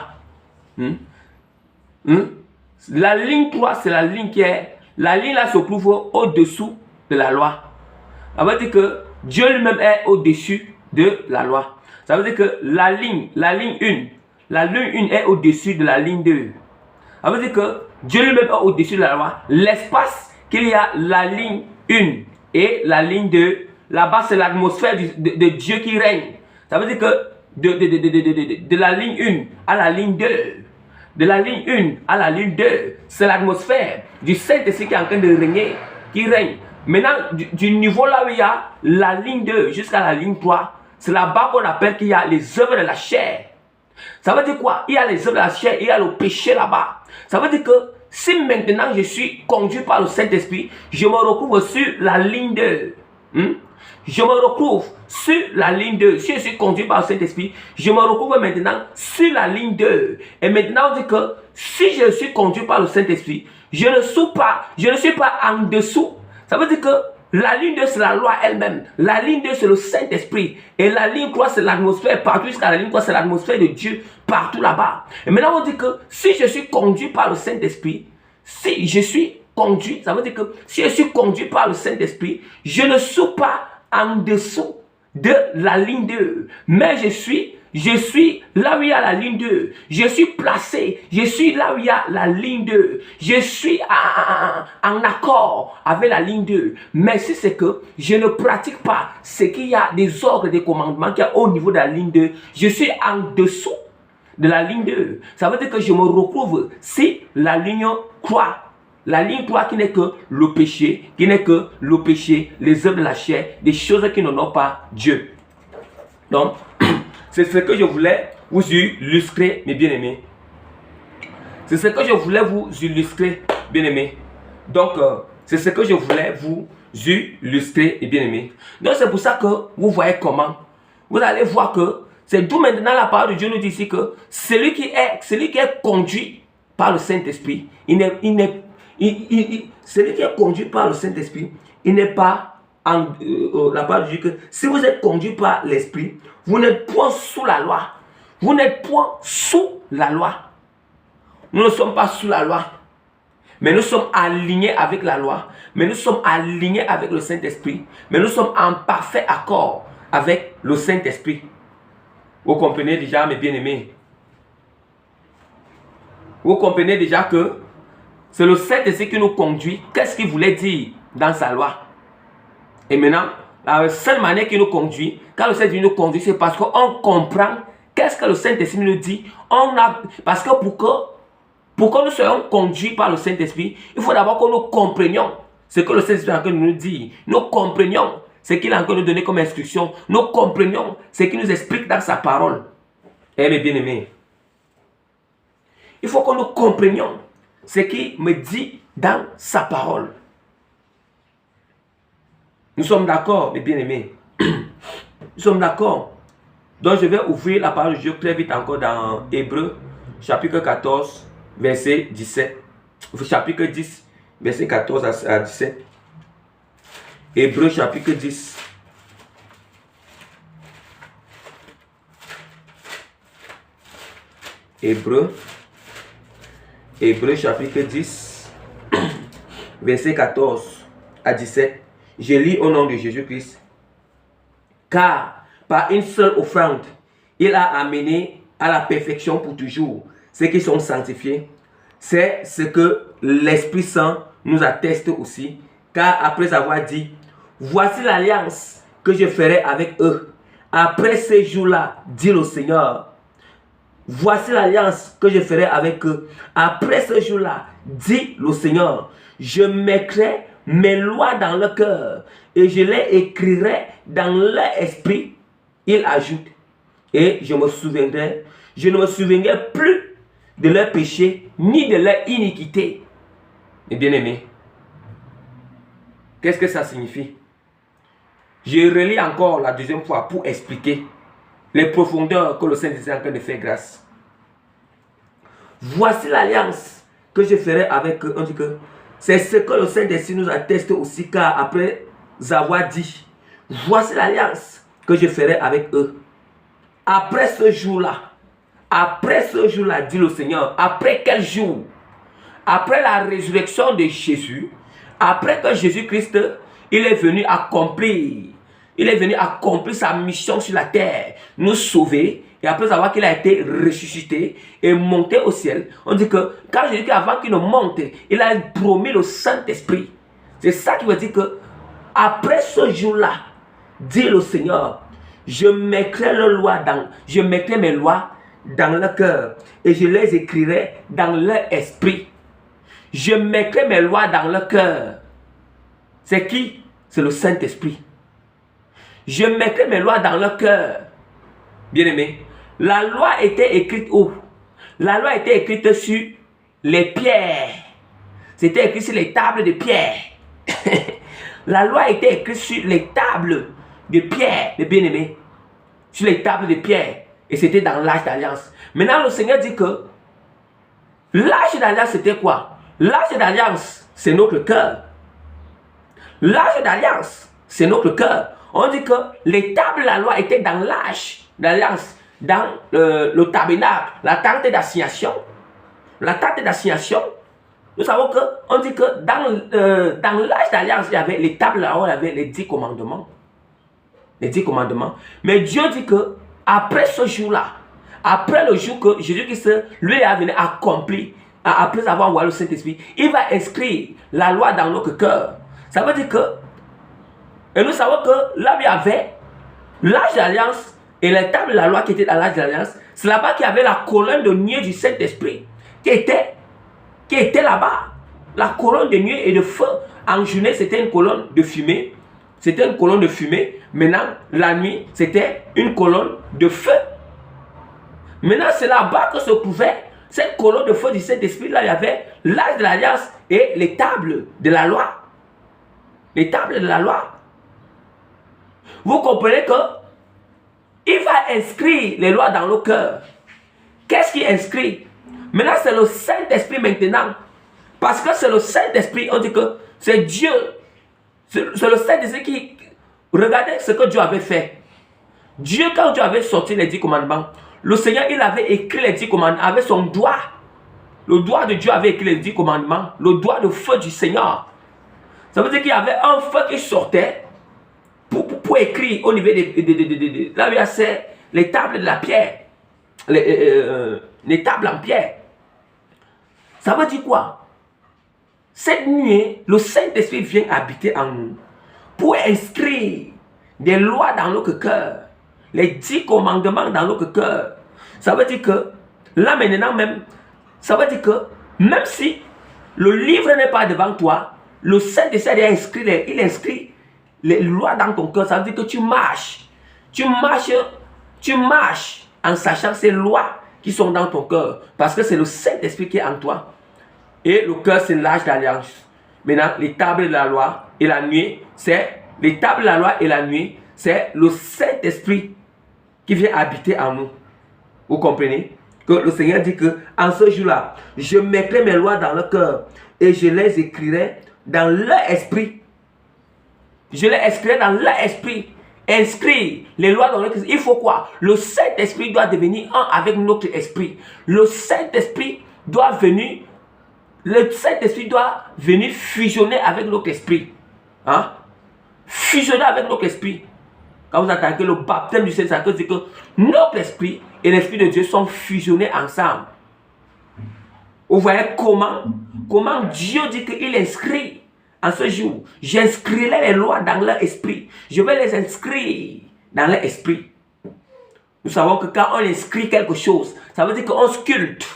La ligne 3, c'est la ligne qui est... La ligne là se trouve au-dessous de la loi. Ça veut dire que Dieu lui-même est au-dessus de la loi. Ça veut dire que la ligne 1 est au-dessus de la ligne 2. Ça veut dire que Dieu lui-même est au-dessus de la loi. L'espace qu'il y a la ligne 1 et la ligne 2, là-bas c'est l'atmosphère de Dieu qui règne. Ça veut dire que de la ligne 1 à la ligne 2, de la ligne 1 à la ligne 2, c'est l'atmosphère du Saint-Esprit qui est en train de régner, qui règne. Maintenant, du niveau là où il y a la ligne 2 jusqu'à la ligne 3, c'est là-bas qu'on appelle qu'il y a les œuvres de la chair. Ça veut dire quoi? Il y a les œuvres de la chair, il y a le péché là-bas. Ça veut dire que si maintenant je suis conduit par le Saint-Esprit, je me retrouve sur la ligne 2. Je me retrouve sur la ligne 2. Si je suis conduit par le Saint-Esprit, je me retrouve maintenant sur la ligne 2. Et maintenant, on dit que si je suis conduit par le Saint-Esprit, je ne suis pas en dessous. Ça veut dire que la ligne 2, c'est la loi elle-même. La ligne 2, c'est le Saint-Esprit. Et la ligne 3, c'est l'atmosphère. Partout jusqu'à la ligne 3, c'est l'atmosphère de Dieu. Partout là-bas. Et maintenant, on dit que si je suis conduit par le Saint-Esprit, si je suis conduit, ça veut dire que si je suis conduit par le Saint-Esprit, je ne suis pas en dessous de la ligne 2. Mais je suis là où il y a la ligne 2. Je suis placé. Je suis là où il y a la ligne 2. Je suis en accord avec la ligne 2. Mais si c'est que je ne pratique pas ce qu'il y a des ordres, des commandements qu'il y a au niveau de la ligne 2, je suis en dessous de la ligne 2. Ça veut dire que je me retrouve si la ligne 3. La ligne 3 qui n'est que le péché, les œuvres de la chair, des choses qui n'honorent pas Dieu. Donc, c'est ce que je voulais vous illustrer, mes bien-aimés. C'est ce que je voulais vous illustrer, bien-aimés. Donc, c'est ce que je voulais vous illustrer, mes bien-aimés. Donc, c'est pour ça que vous voyez comment. Vous allez voir que c'est d'où maintenant la parole de Dieu nous dit ici que celui qui est conduit par le Saint-Esprit, celui qui est conduit par le Saint-Esprit, il n'est pas la parole de Dieu que si vous êtes conduit par l'Esprit, vous n'êtes point sous la loi. Vous n'êtes point sous la loi. Nous ne sommes pas sous la loi. Mais nous sommes alignés avec la loi. Mais nous sommes alignés avec le Saint-Esprit. Mais nous sommes en parfait accord avec le Saint-Esprit. Vous comprenez déjà, mes bien-aimés? Vous comprenez déjà que c'est le Saint-Esprit qui nous conduit. Qu'est-ce qu'il voulait dire dans sa loi? Et maintenant, la seule manière qu'il nous conduit, quand le Saint-Esprit nous conduit, c'est parce qu'on comprend qu'est-ce que le Saint-Esprit nous dit. Parce que pour que nous soyons conduits par le Saint-Esprit, il faut d'abord que nous comprenions ce que le Saint-Esprit est en train de nous dire. Nous comprenions ce qu'il est en train de nous donner comme instruction. Nous comprenions ce qu'il nous explique dans sa parole. Eh mes bien-aimés, il faut que nous comprenions ce qu'il me dit dans sa parole. Nous sommes d'accord, mes bien-aimés. Nous sommes d'accord. Donc, je vais ouvrir la parole de Dieu très vite encore dans Hébreux, chapitre 14, verset 17. Chapitre 10, verset 14 à 17. Hébreux, chapitre 10. Hébreux, chapitre 10, verset 14 à 17. Je lis au nom de Jésus-Christ. Car par une seule offrande, il a amené à la perfection pour toujours ceux qui sont sanctifiés. C'est ce que l'Esprit Saint nous atteste aussi. Car après avoir dit, voici l'alliance que je ferai avec eux. Après ces jours-là, dit le Seigneur, Voici l'alliance que je ferai avec eux. Après ce jour-là, dit le Seigneur, je mettrai mes lois dans leur cœur et je les écrirai dans leur esprit. Il ajoute, et je ne me souviendrai plus de leur péché ni de leur iniquité. Mes bien-aimés, qu'est-ce que ça signifie? Je relis encore la deuxième fois pour expliquer les profondeurs que le Saint-Esprit est en train de faire grâce. Voici l'alliance que je ferai avec eux. On dit que c'est ce que le Saint-Esprit nous atteste aussi, car après avoir dit, voici l'alliance que je ferai avec eux. Après ce jour-là, dit le Seigneur, après quel jour? Après la résurrection de Jésus, après que Jésus-Christ, il est venu accomplir sa mission sur la terre, nous sauver, et après avoir qu'il a été ressuscité et monté au ciel, on dit que quand Jésus, avant qu'il ne monte, il a promis le Saint-Esprit. C'est ça qui veut dire que après ce jour-là, dit le Seigneur, je mettrai mes lois dans leur cœur et je les écrirai dans leur esprit. Je mettrai mes lois dans leur cœur. C'est qui? C'est le Saint-Esprit. Je mettrai mes lois dans leur cœur. Bien-aimés, la loi était écrite où? La loi était écrite sur les pierres. C'était écrit sur les tables de pierre. La loi était écrite sur les tables de pierre, les bien-aimés. Sur les tables de pierre. Et c'était dans l'âge d'alliance. Maintenant, le Seigneur dit que l'âge d'alliance, c'était quoi? L'âge d'alliance, c'est notre cœur. L'âge d'alliance, c'est notre cœur. On dit que les tables de la loi étaient dans l'âge d'alliance, dans le tabernacle, la tente d'assignation. La tente d'assignation, nous savons que, on dit que dans l'âge d'alliance, il y avait les tables là-haut, il y avait les 10 commandements. Les 10 commandements. Mais Dieu dit que, après ce jour-là, après le jour que Jésus-Christ, lui, est venu accomplir, après avoir envoyé le Saint-Esprit, il va inscrire la loi dans notre cœur. Ça veut dire que, et nous savons que là où il y avait l'âge d'alliance et les tables de la loi qui étaient dans l'âge d'alliance, c'est là-bas qu'il y avait la colonne de nuée du Saint-Esprit qui était là-bas. La colonne de nuée et de feu. En journée, c'était une colonne de fumée. C'était une colonne de fumée. Maintenant, la nuit, c'était une colonne de feu. Maintenant, c'est là-bas que se trouvait cette colonne de feu du Saint-Esprit. Là, il y avait l'âge de l'alliance et les tables de la loi. Les tables de la loi. Vous comprenez que il va inscrire les lois dans nos cœurs. Qu'est-ce qu'il inscrit? Maintenant, c'est le Saint-Esprit maintenant. Parce que c'est le Saint-Esprit, on dit que c'est Dieu. C'est le Saint-Esprit qui... Regardez ce que Dieu avait fait. Dieu, quand Dieu avait sorti les 10 commandements, le Seigneur, il avait écrit les 10 commandements avec son doigt. Le doigt de Dieu avait écrit les 10 commandements. Le doigt de feu du Seigneur. Ça veut dire qu'il y avait un feu qui sortait pour écrire au niveau de là où il y a les tables de la pierre. Les tables en pierre. Ça veut dire quoi? Cette nuit, le Saint-Esprit vient habiter en nous pour inscrire des lois dans notre cœur, les 10 commandements dans notre cœur. Ça veut dire que là maintenant même, ça veut dire que même si le livre n'est pas devant toi, le Saint-Esprit il inscrit les lois dans ton cœur. Ça veut dire que tu marches en sachant ces lois qui sont dans ton cœur. Parce que c'est le Saint-Esprit qui est en toi. Et le cœur, c'est l'âge d'alliance. Maintenant, les tables de la loi et la nuée, c'est les tables de la loi et la nuée, c'est le Saint-Esprit qui vient habiter en nous. Vous comprenez? Que le Seigneur dit que en ce jour-là, je mettrai mes lois dans le cœur et je les écrirai dans leur esprit. Je les inscrirai dans leur esprit. Inscrire les lois dans notre esprit. Il faut quoi? Le Saint-Esprit doit devenir un avec notre esprit. Le Saint-Esprit doit venir. Le Saint-Esprit doit venir fusionner avec notre esprit. Hein? Fusionner avec notre esprit. Quand vous attaquez le baptême du Saint-Esprit, c'est que notre esprit et l'esprit de Dieu sont fusionnés ensemble. Vous voyez comment Dieu dit qu'il inscrit en ce jour. J'inscrirai les lois dans leur esprit. Je vais les inscrire dans leur esprit. Nous savons que quand on inscrit quelque chose, ça veut dire qu'on sculpte.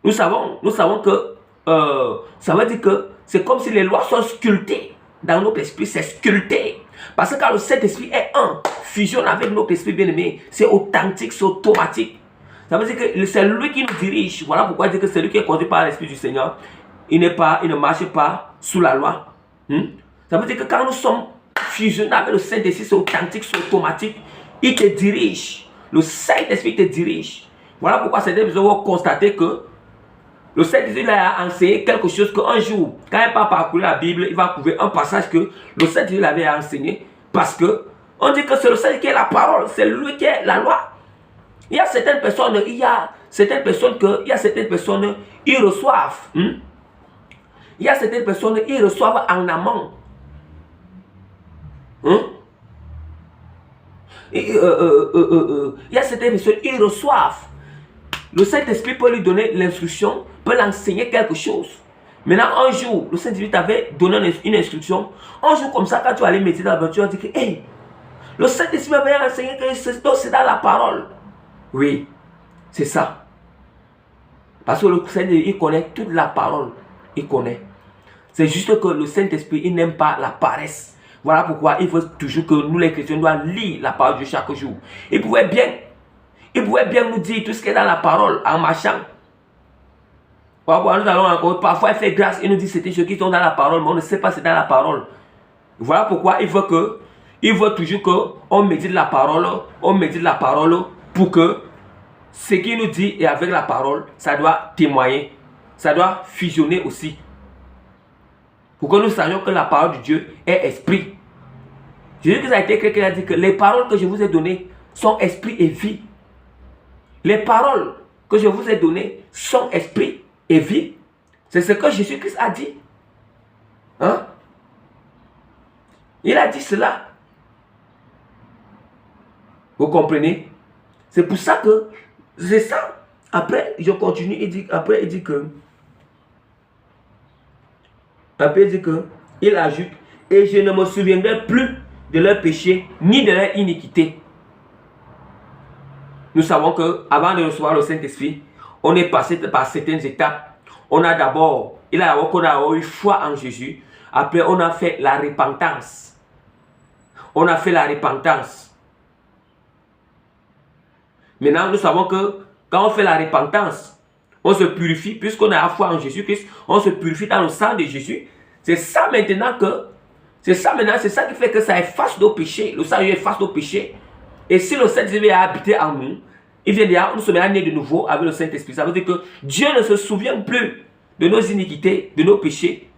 Nous savons que ça veut dire que c'est comme si les lois sont sculptées dans notre esprit, c'est sculpté. Parce que quand le Saint-Esprit est un, fusionne avec notre esprit bien-aimé, c'est authentique, c'est automatique. Ça veut dire que c'est lui qui nous dirige. Voilà pourquoi il dit que c'est lui qui est conduit par l'Esprit du Seigneur. Il ne marche pas sous la loi. Ça veut dire que quand nous sommes fusionnés avec le Saint-Esprit, c'est authentique, c'est automatique. Il te dirige. Le Saint-Esprit te dirige. Voilà pourquoi certaines personnes vont constater que le Saint-Esprit a enseigné quelque chose qu'un jour, quand il va parcourir la Bible, il va trouver un passage que le Saint-Esprit avait enseigné. Parce que on dit que c'est le Saint-Esprit qui est la parole, c'est lui qui est la loi. Il y a certaines personnes, ils reçoivent. Il y a certaines personnes, ils reçoivent en amont. Il y a certaines personnes, ils reçoivent. Le Saint-Esprit peut lui donner l'instruction, peut l'enseigner quelque chose. Maintenant, un jour, le Saint-Esprit t'avait donné une instruction. Un jour comme ça, quand tu allais méditer dans la voiture, tu dis que hey, le Saint-Esprit m'avait enseigné que c'est dans la parole. Oui, c'est ça. Parce que le Saint-Esprit, il connaît toute la parole. Il connaît. C'est juste que le Saint-Esprit, il n'aime pas la paresse. Voilà pourquoi il faut toujours que nous, les chrétiens, doivent lire la parole de chaque jour. Il pouvait bien nous dire tout ce qui est dans la parole en marchant. Voilà, nous allons encore, parfois il fait grâce, il nous dit c'était ceux qui sont dans la parole, mais on ne sait pas c'est dans la parole. Voilà pourquoi il veut toujours qu'on médite la parole, pour que ce qu'il nous dit et avec la parole, ça doit témoigner, ça doit fusionner aussi. Pour que nous sachions que la parole de Dieu est esprit. Jésus a été écrit qu'il a dit que les paroles que je vous ai données sont esprit et vie. Les paroles que je vous ai données sont esprit et vie. C'est ce que Jésus-Christ a dit. Hein? Il a dit cela. Vous comprenez? C'est pour ça que c'est ça. Après, je continue. Il dit il ajoute, et je ne me souviendrai plus de leur péché ni de leur iniquité. Nous savons que avant de recevoir le Saint-Esprit, on est passé par certaines étapes. On a d'abord eu foi en Jésus. Après, on a fait la repentance. Maintenant, nous savons que quand on fait la repentance, on se purifie, puisqu'on a la foi en Jésus-Christ, on se purifie dans le sang de Jésus. C'est ça qui fait que ça efface nos péchés. Le sang efface nos péchés. Et si le Saint-Esprit a habité en nous, il vient dire, nous sommes nés de nouveau avec le Saint-Esprit. Ça veut dire que Dieu ne se souvient plus de nos iniquités, de nos péchés.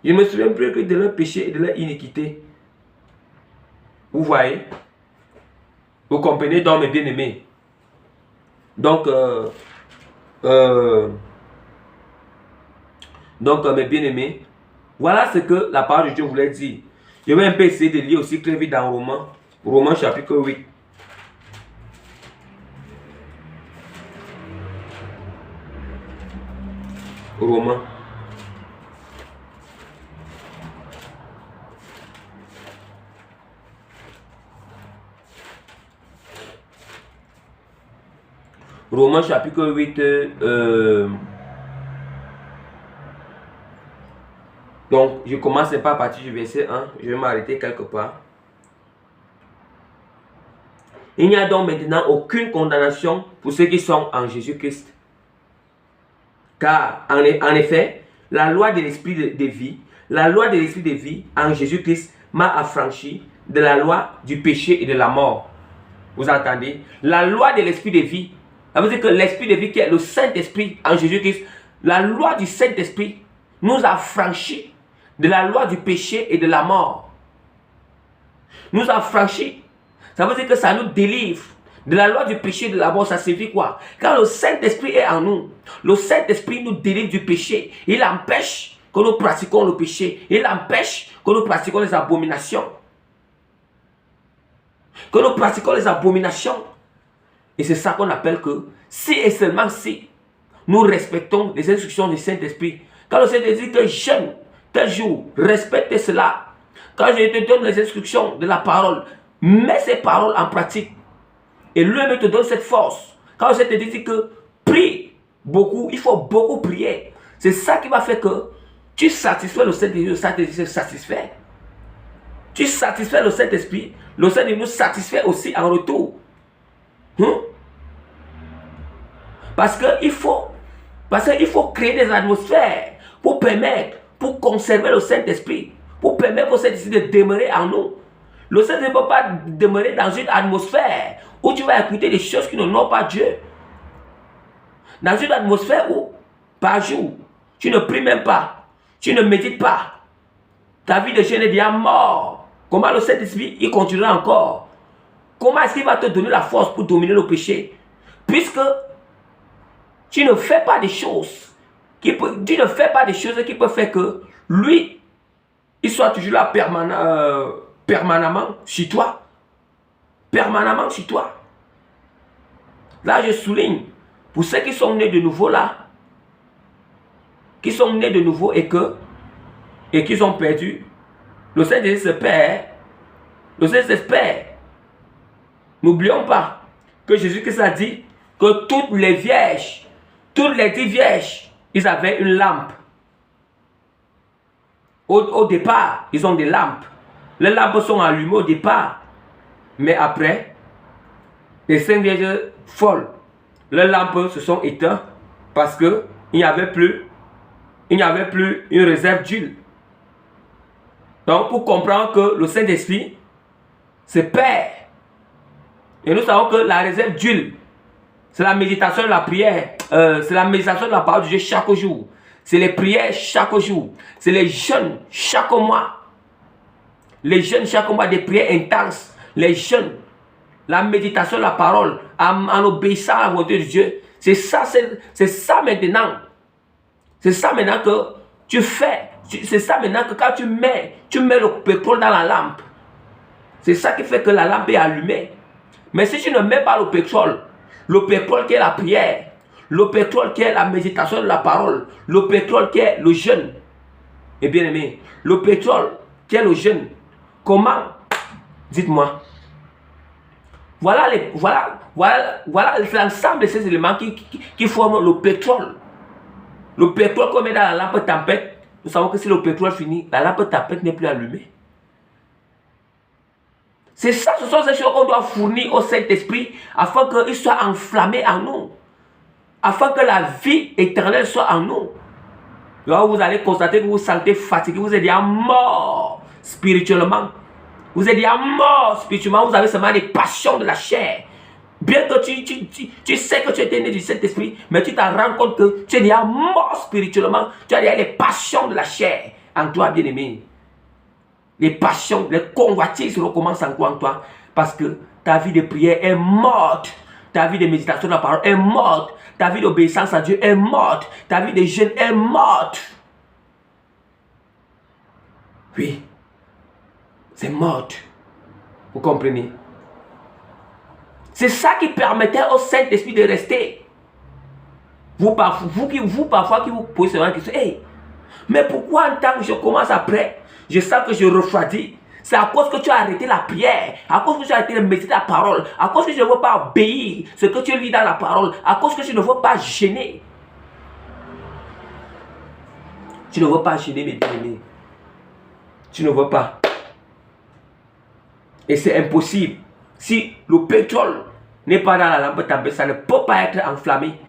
Je ne me souviens plus que de leurs péchés et de leurs iniquités. Vous voyez? Vous comprenez donc, mes bien-aimés? Donc, mes bien-aimés, voilà ce que la parole de Dieu voulait dire. Je vais un peu essayer de lire aussi très vite dans Romains chapitre 8. Romains chapitre 8. Donc, je commence pas à partir du verset 1. Je vais m'arrêter quelque part. Il n'y a donc maintenant aucune condamnation pour ceux qui sont en Jésus-Christ. Car, en effet, la loi de l'esprit de vie, en Jésus-Christ m'a affranchi de la loi du péché et de la mort. Vous entendez? La loi de l'esprit de vie. Ça veut dire que l'esprit de vie qui est le Saint-Esprit en Jésus-Christ, la loi du Saint-Esprit nous a franchis de la loi du péché et de la mort. Nous a franchis. Ça veut dire que ça nous délivre de la loi du péché et de la mort. Ça signifie quoi? Quand le Saint-Esprit est en nous, le Saint-Esprit nous délivre du péché. Il empêche que nous pratiquions le péché. Il empêche que nous pratiquions les abominations. Que nous pratiquions les abominations. Et c'est ça qu'on appelle que si et seulement si nous respectons les instructions du Saint-Esprit. Quand le Saint-Esprit dit que jeûne tel jour, respectez cela. Quand je te donne les instructions de la parole, Mets ces paroles en pratique. Et lui-même te donne cette force. Quand je te dis que prie beaucoup, il faut beaucoup prier. C'est ça qui va faire que tu satisfais le Saint-Esprit, le Saint-Esprit satisfait. Tu satisfais le Saint-Esprit, le Saint-Esprit nous satisfait aussi en retour. Parce qu'il faut créer des atmosphères pour permettre, pour conserver le Saint-Esprit, pour permettre au Saint-Esprit de demeurer en nous. Le Saint-Esprit ne peut pas demeurer dans une atmosphère où tu vas écouter des choses qui n'honorent pas Dieu. Dans une atmosphère où, par jour, tu ne pries même pas, tu ne médites pas, ta vie de jeûne est déjà morte. Comment le Saint-Esprit, il continuera encore? Comment est-ce qu'il va te donner la force pour dominer le péché? Puisque tu ne fais pas des choses qui peuvent faire que lui, il soit toujours là permanemment sur toi. Permanemment sur toi. Là, je souligne, pour ceux qui sont nés de nouveau là, qui sont nés de nouveau et qui ont perdu, le Saint-Esprit se perd. Le Saint-Esprit se perd. N'oublions pas que Jésus-Christ a dit que toutes les 10 vierges, ils avaient une lampe. Au départ, ils ont des lampes. Les lampes sont allumées au départ. Mais après, les 5 vierges folles, les lampes se sont éteintes parce qu'il n'y avait plus une réserve d'huile. Donc, pour comprendre que le Saint-Esprit se perd. Et nous savons que la réserve d'huile, c'est la méditation de la prière, c'est la méditation de la parole de Dieu chaque jour. C'est les prières chaque jour. C'est les jeûnes chaque mois. Les jeûnes chaque mois, des prières intenses. Les jeûnes, la méditation de la parole, en obéissant à la volonté de Dieu. C'est ça maintenant. C'est ça maintenant que tu fais. C'est ça maintenant que quand tu mets le pétrole dans la lampe. C'est ça qui fait que la lampe est allumée. Mais si tu ne mets pas le pétrole qui est la prière, le pétrole qui est la méditation de la parole, le pétrole qui est le jeûne, et bien aimé, le pétrole qui est le jeûne, comment? Dites-moi. Voilà l'ensemble de ces éléments qui forment le pétrole. Le pétrole qu'on met dans la lampe tempête, nous savons que si le pétrole finit, la lampe tempête n'est plus allumée. C'est ça, ce sont ces choses qu'on doit fournir au Saint-Esprit afin qu'il soit enflammé en nous. Afin que la vie éternelle soit en nous. Là, vous allez constater que vous vous sentez fatigué, vous êtes déjà mort spirituellement. Vous êtes déjà mort spirituellement, vous avez seulement des passions de la chair. Bien que tu sais que tu étais né du Saint-Esprit, mais tu t'en rends compte que tu es déjà mort spirituellement. Tu as déjà les passions de la chair en toi, bien-aimé. Les passions, les convoitises recommencent encore en toi. Parce que ta vie de prière est morte. Ta vie de méditation de la parole est morte. Ta vie d'obéissance à Dieu est morte. Ta vie de jeûne est morte. Oui. C'est morte. Vous comprenez? C'est ça qui permettait au Saint-Esprit de rester. Vous parfois qui vous posez la question, hey, mais pourquoi en tant que je commence après, je sens que je refroidis? C'est à cause que tu as arrêté la prière, à cause que tu as arrêté de méditer la parole, à cause que tu ne veux pas obéir ce que tu lis dans la parole, à cause que tu ne veux pas gêner. Tu ne veux pas gêner, mes bien-aimés. Tu ne veux pas. Et c'est impossible. Si le pétrole n'est pas dans la lampe tempête, ça ne peut pas être enflammé.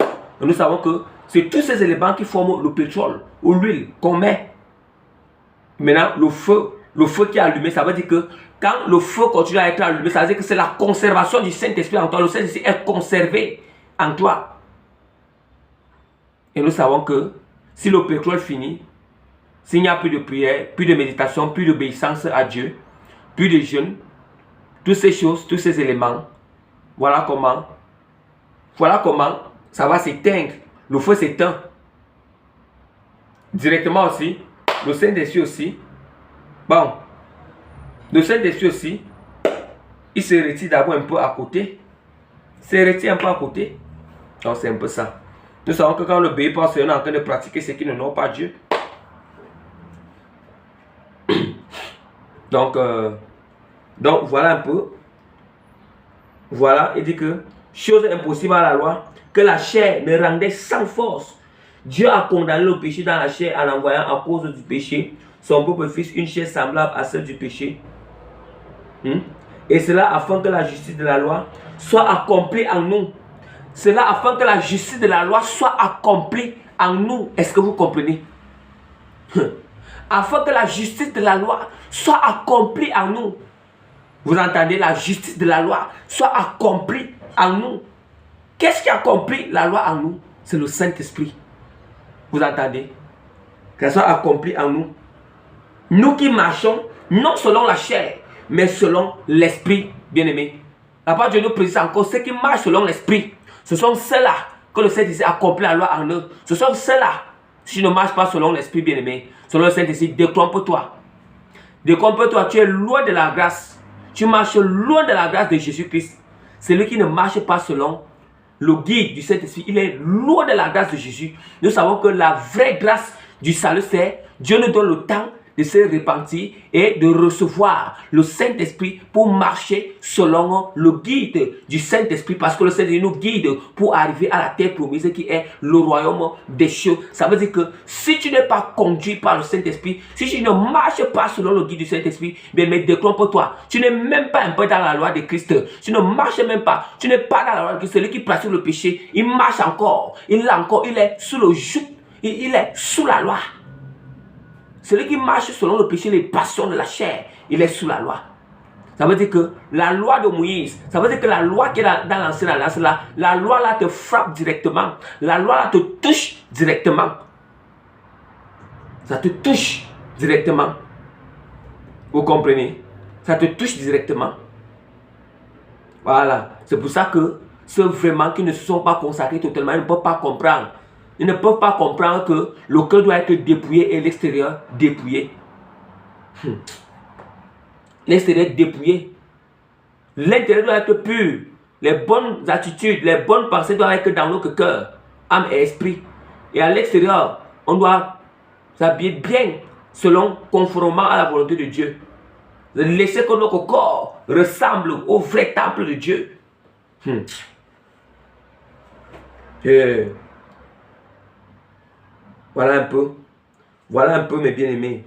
Et nous savons que c'est tous ces éléments qui forment le pétrole ou l'huile qu'on met. Maintenant, le feu qui est allumé, ça veut dire que quand le feu continue à être allumé, ça veut dire que c'est la conservation du Saint-Esprit en toi. Le Saint-Esprit est conservé en toi. Et nous savons que si le pétrole finit, s'il n'y a plus de prière, plus de méditation, plus d'obéissance à Dieu, plus de jeûne, toutes ces choses, tous ces éléments, voilà comment ça va s'éteindre. Le feu s'éteint. Directement aussi, le Saint-Esprit aussi. Bon, le Saint-Esprit aussi, il se retire d'abord un peu à côté. Il se retire un peu à côté. Donc c'est un peu ça. Nous savons que quand le bébé passe, on est en train de pratiquer ce qui ne n'honore pas Dieu. Donc voilà un peu Voilà, il dit que chose impossible à la loi, que la chair ne rendait sans force. Dieu a condamné le péché dans la chair en envoyant à cause du péché son propre fils, une chair semblable à celle du péché. Et cela afin que la justice de la loi soit accomplie en nous. Cela afin que la justice de la loi soit accomplie en nous. Est-ce que vous comprenez? Afin que la justice de la loi soit accomplie en nous. Vous entendez? La justice de la loi soit accomplie en nous. Qu'est-ce qui accomplit la loi en nous? C'est le Saint-Esprit. Vous entendez? Qu'elle soit accomplie en nous. Nous qui marchons, non selon la chair, mais selon l'Esprit, bien-aimé. La parole de Dieu nous précise encore, ceux qui marchent selon l'Esprit, ce sont ceux-là que le Saint-Esprit accomplit la loi en eux. Ce sont ceux-là. Si tu ne marches pas selon l'Esprit, bien-aimé, selon le Saint-Esprit, détrompe-toi. Détrompe-toi, tu es loin de la grâce. Tu marches loin de la grâce de Jésus-Christ. Celui qui ne marche pas selon le guide du Saint-Esprit, il est loin de la grâce de Jésus. Nous savons que la vraie grâce du salut, c'est Dieu nous donne le temps de se repentir et de recevoir le Saint-Esprit pour marcher selon le guide du Saint-Esprit, parce que le Saint-Esprit nous guide pour arriver à la terre promise qui est le royaume des cieux. Ça veut dire que si tu n'es pas conduit par le Saint-Esprit, si tu ne marches pas selon le guide du Saint-Esprit, bien mais détrompe-toi. Tu n'es même pas un peu dans la loi de Christ. Tu ne marches même pas. Tu n'es pas dans la loi de Christ. Celui qui pratique le péché, il marche encore. Il est sous le joug. Il est sous la loi. Celui qui marche selon le péché, les passions de la chair, il est sous la loi. Ça veut dire que la loi de Moïse, ça veut dire que la loi qui est dans l'ancienne alliance, la loi là te frappe directement. La loi là te touche directement. Ça te touche directement. Vous comprenez? Ça te touche directement. Voilà. C'est pour ça que ceux vraiment qui ne se sont pas consacrés totalement, ils ne peuvent pas comprendre. Ils ne peuvent pas comprendre que le cœur doit être dépouillé et l'extérieur dépouillé. L'extérieur dépouillé. L'intérieur doit être pur. Les bonnes attitudes, les bonnes pensées doivent être dans notre cœur, âme et esprit. Et à l'extérieur, on doit s'habiller bien selon, conformément à la volonté de Dieu. Laisser que notre corps ressemble au vrai temple de Dieu. Voilà un peu mes bien-aimés.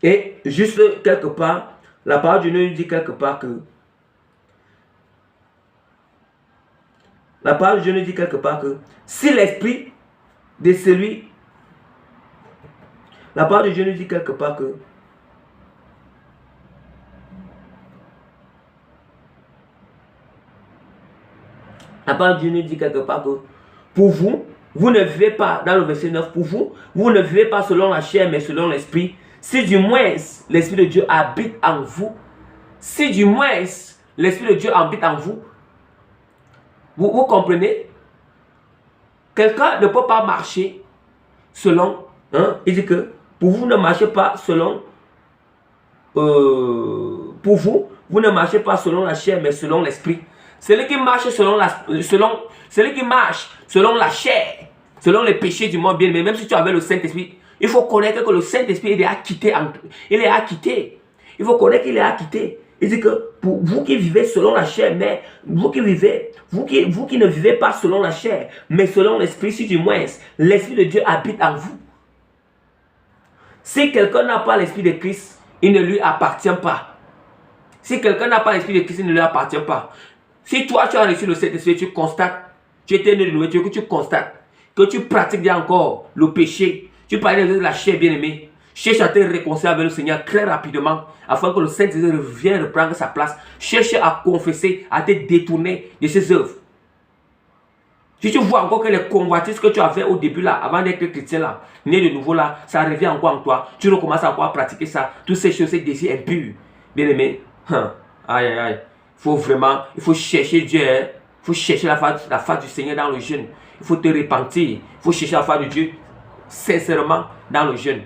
Et juste quelque part, la parole de Dieu nous dit quelque part que si l'esprit de celui, la parole de Dieu nous dit quelque part que la parole de Dieu nous dit quelque part que pour vous, vous ne vivez pas, dans le verset 9, pour vous, vous ne vivez pas selon la chair, mais selon l'esprit. Si du moins l'Esprit de Dieu habite en vous, si du moins l'Esprit de Dieu habite en vous, vous comprenez? Quelqu'un ne peut pas marcher selon, il dit que pour vous ne marchez pas selon, pour vous, vous ne marchez pas selon la chair, mais selon l'esprit. Celui qui marche selon la chair, selon les péchés du monde, bien, mais même si tu avais le Saint-Esprit, il faut connaître que le Saint-Esprit est acquitté. Il faut connaître qu'il est acquitté. Il dit que pour vous qui vivez selon la chair, mais vous qui ne vivez pas selon la chair, mais selon l'esprit, si du moins l'Esprit de Dieu habite en vous. Si quelqu'un n'a pas l'Esprit de Christ, il ne lui appartient pas. Si quelqu'un n'a pas l'Esprit de Christ, il ne lui appartient pas. Si toi tu as reçu le Saint-Esprit, tu constates, tu étais né de nourriture, que tu constates que tu pratiques bien encore le péché, tu parlais de la chair bien-aimée, cherche à te réconcilier avec le Seigneur très rapidement, afin que le Saint-Esprit revienne reprendre sa place. Cherche à confesser, à te détourner de ses œuvres. Si tu vois encore que les convoitises que tu as fait au début là, avant d'être chrétien là, né de nouveau là, ça revient encore en toi, tu recommences encore à pratiquer ça, toutes ces choses, ces désirs impurs, bien-aimé, aïe aïe aïe, il faut chercher Dieu, il faut chercher la face du Seigneur dans le jeûne, il faut te repentir, il faut chercher la face de Dieu sincèrement dans le jeûne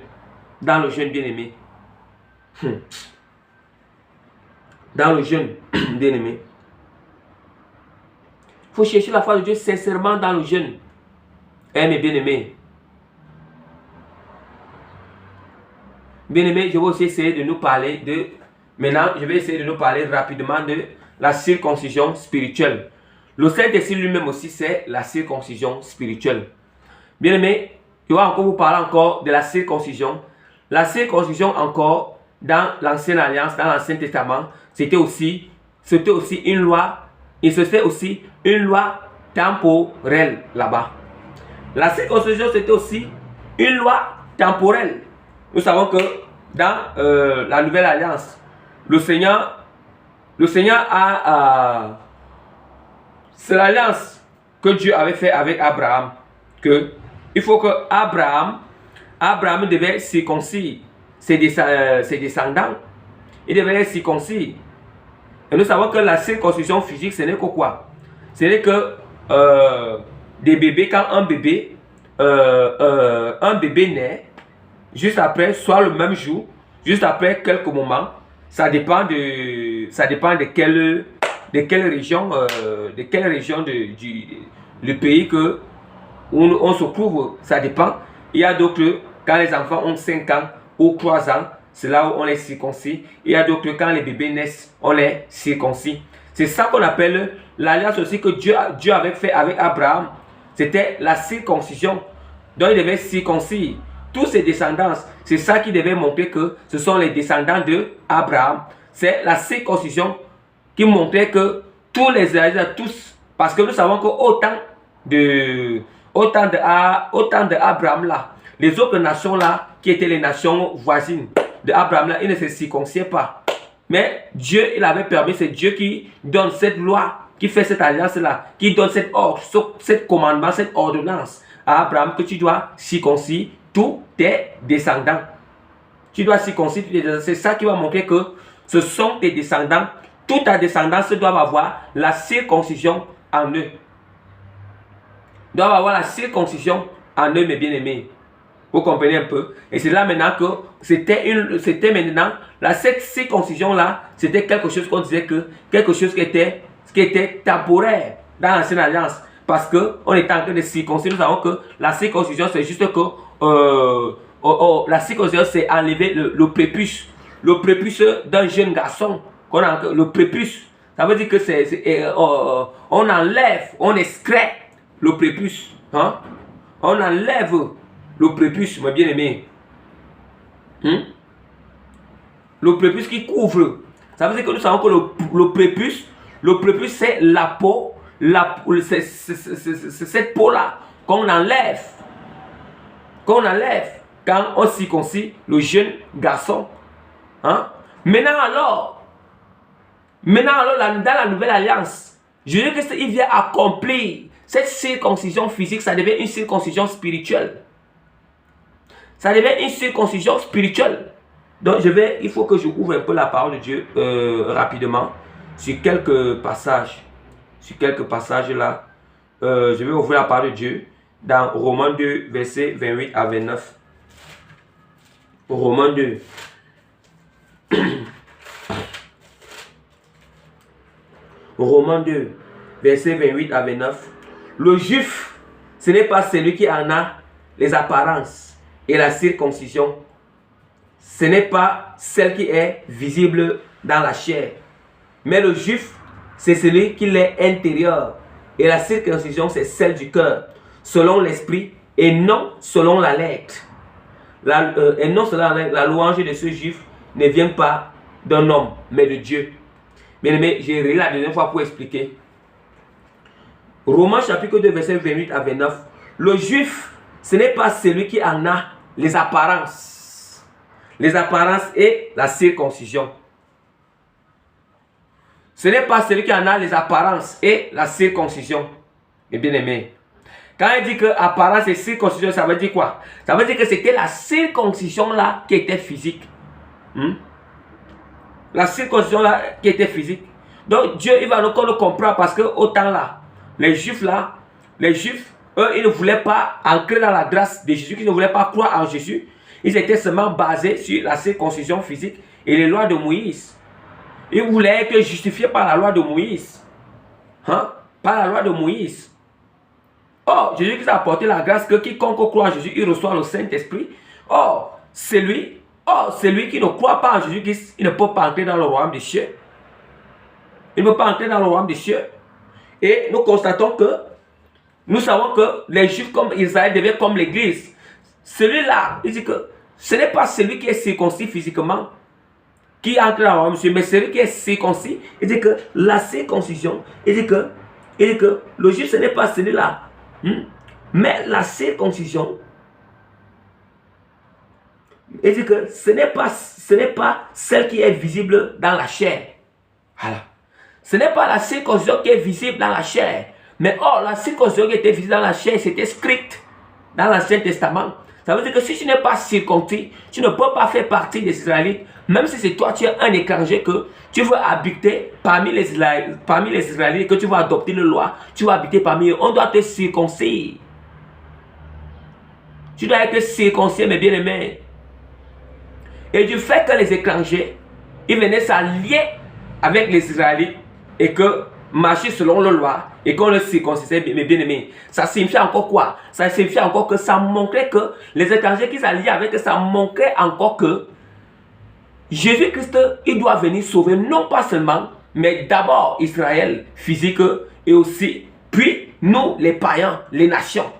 bien-aimé. Dans le jeûne bien-aimé. Il faut chercher la face de Dieu sincèrement dans le jeûne. Mes bien-aimés. Bien-aimés, je vais aussi essayer de nous parler Maintenant, je vais essayer de nous parler rapidement de la circoncision spirituelle. Le Saint-Esprit lui-même aussi, c'est la circoncision spirituelle. Bien aimé, je vais encore vous parler encore de la circoncision. La circoncision encore, dans l'Ancienne Alliance, dans l'Ancien Testament, c'était aussi une loi, et c'était aussi une loi temporelle là-bas. La circoncision, c'était aussi une loi temporelle. Nous savons que dans la Nouvelle Alliance, le Seigneur a... c'est l'alliance que Dieu avait fait avec Abraham. Que il faut que Abraham devait circoncire ses descendants. Il devait les circoncire. Et nous savons que la circoncision physique, ce n'est que quoi? Ce n'est que des bébés, quand un bébé naît, juste après, soit le même jour, juste après quelques moments, ça dépend de quelle région, du pays que on se trouve, ça dépend. Il y a d'autres, quand les enfants ont 5 ans ou 3 ans, c'est là où on les circoncis. Il y a d'autres, quand les bébés naissent, on les circoncis. C'est ça qu'on appelle l'alliance aussi que Dieu avait fait avec Abraham. C'était la circoncision. Donc il devait circoncire tous ses descendants. C'est ça qui devait montrer que ce sont les descendants de Abraham. C'est la circoncision qui montrait que tous les Israélites, tous, parce que nous savons que autant d'Abraham là, les autres nations là, qui étaient les nations voisines d'Abraham là, ils ne se circonciaient pas. Mais Dieu, il avait permis, c'est Dieu qui donne cette loi, qui fait cette alliance là, qui donne cette commandement, cette ordonnance à Abraham que tu dois circoncire tous tes descendants. Tu dois circoncire tous tes descendants. C'est ça qui va montrer que ce sont tes descendants. Toute ta descendance doit avoir la circoncision en eux. Doivent avoir la circoncision en eux, mes bien-aimés. Vous comprenez un peu? Et c'est là maintenant que c'était maintenant, cette circoncision-là, c'était quelque chose qu'on disait que, quelque chose qui était temporaire dans l'Ancienne Alliance. Parce qu'on était en train de circoncire. Nous savons que la circoncision, c'est juste que la circoncision, c'est enlever le prépuce. Le prépuce d'un jeune garçon. Le prépuce, ça veut dire que on enlève, on excrète le prépuce. Hein? On enlève le prépuce, mes bien-aimés. Le prépuce qui couvre. Ça veut dire que nous savons que le prépuce, c'est la peau. C'est cette peau-là qu'on enlève. Quand on circoncit le jeune garçon. Hein? Maintenant alors, dans la Nouvelle Alliance, je dis qu'il vient accomplir cette circoncision physique, ça devient une circoncision spirituelle. Ça devient une circoncision spirituelle. Donc il faut que je ouvre un peu la parole de Dieu rapidement sur quelques passages. Sur quelques passages là. Je vais ouvrir la parole de Dieu dans Romains 2, versets 28 à 29. Romains 2. Romains 2, versets 28 à 29. Le juif, ce n'est pas celui qui en a les apparences et la circoncision. Ce n'est pas celle qui est visible dans la chair. Mais le juif, c'est celui qui est intérieur. Et la circoncision, c'est celle du cœur, selon l'esprit et non selon la lettre. Et non selon la lettre, la louange de ce juif ne vient pas d'un homme, mais de Dieu. Bien aimé, j'ai relu la deuxième fois pour expliquer. Romains chapitre 2, verset 28 à 29. Le juif, ce n'est pas celui qui en a les apparences. Les apparences et la circoncision. Ce n'est pas celui qui en a les apparences et la circoncision. Mes bien-aimés. Quand il dit que apparence et circoncision, ça veut dire quoi? Ça veut dire que c'était la circoncision là qui était physique. La circoncision là qui était physique. Donc Dieu, il va nous comprendre parce que autant là, les juifs, eux, ils ne voulaient pas entrer dans la grâce de Jésus, ils ne voulaient pas croire en Jésus. Ils étaient seulement basés sur la circoncision physique et les lois de Moïse. Ils voulaient être justifiés par la loi de Moïse. Hein? Par la loi de Moïse. Or, Jésus qui a apporté la grâce que quiconque croit en Jésus, il reçoit le Saint-Esprit. Or, celui Or, celui qui ne croit pas en Jésus-Christ, il ne peut pas entrer dans le royaume des cieux. Il ne peut pas entrer dans le royaume des cieux. Et nous constatons que, nous savons que les Juifs comme Israël deviennent comme l'Église. Celui-là, il dit que ce n'est pas celui qui est circoncis physiquement qui entre dans le royaume des cieux, mais celui qui est circoncis. Il dit que la circoncision, il dit que le Juif, ce n'est pas celui-là. Mais la circoncision, il dit que ce n'est pas celle qui est visible dans la chair. Voilà. Ce n'est pas la circoncision qui est visible dans la chair. Mais or, la circoncision qui était visible dans la chair, c'était script dans l'Ancien Testament. Ça veut dire que si tu n'es pas circoncis, tu ne peux pas faire partie des Israélites. Même si c'est toi, tu es un étranger, que tu veux habiter parmi les Israélites, que tu vas adopter la loi, tu vas habiter parmi eux. On doit te circoncire. Tu dois être circoncis, mes bien-aimés. Et du fait que les étrangers, ils venaient s'allier avec les Israélites et que marcher selon la loi et qu'on le circoncisait, mes bien-aimés, ça signifie encore quoi? Ça signifie encore que ça montrait que les étrangers qui s'alliaient avec eux, ça montrait encore que Jésus-Christ, il doit venir sauver non pas seulement, mais d'abord Israël physique et aussi, puis nous, les païens, les nations.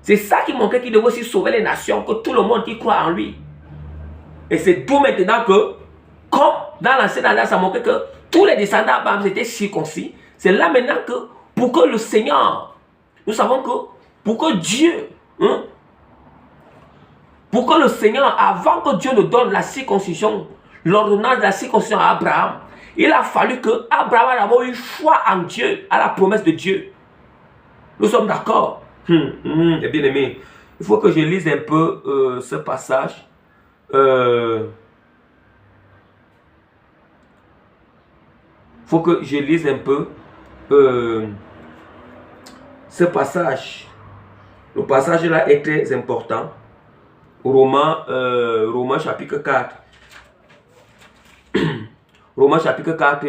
C'est ça qui montrait qu'il devait aussi sauver les nations, que tout le monde qui croit en lui. Et c'est tout maintenant que, comme dans l'Ancienne Alliance, ça montrait que tous les descendants d'Abraham étaient circoncis. C'est là maintenant que, pour que le Seigneur, nous savons que, pour que Dieu, pour que le Seigneur, avant que Dieu ne donne la circoncision, l'ordonnance de la circoncision à Abraham, il a fallu que Abraham ait d'abord eu foi en Dieu, à la promesse de Dieu. Nous sommes d'accord? Bien aimé, il faut que je lise un peu ce passage. Faut que je lise un peu ce passage. Le passage là est très important. Romains chapitre 4. Romains chapitre 4,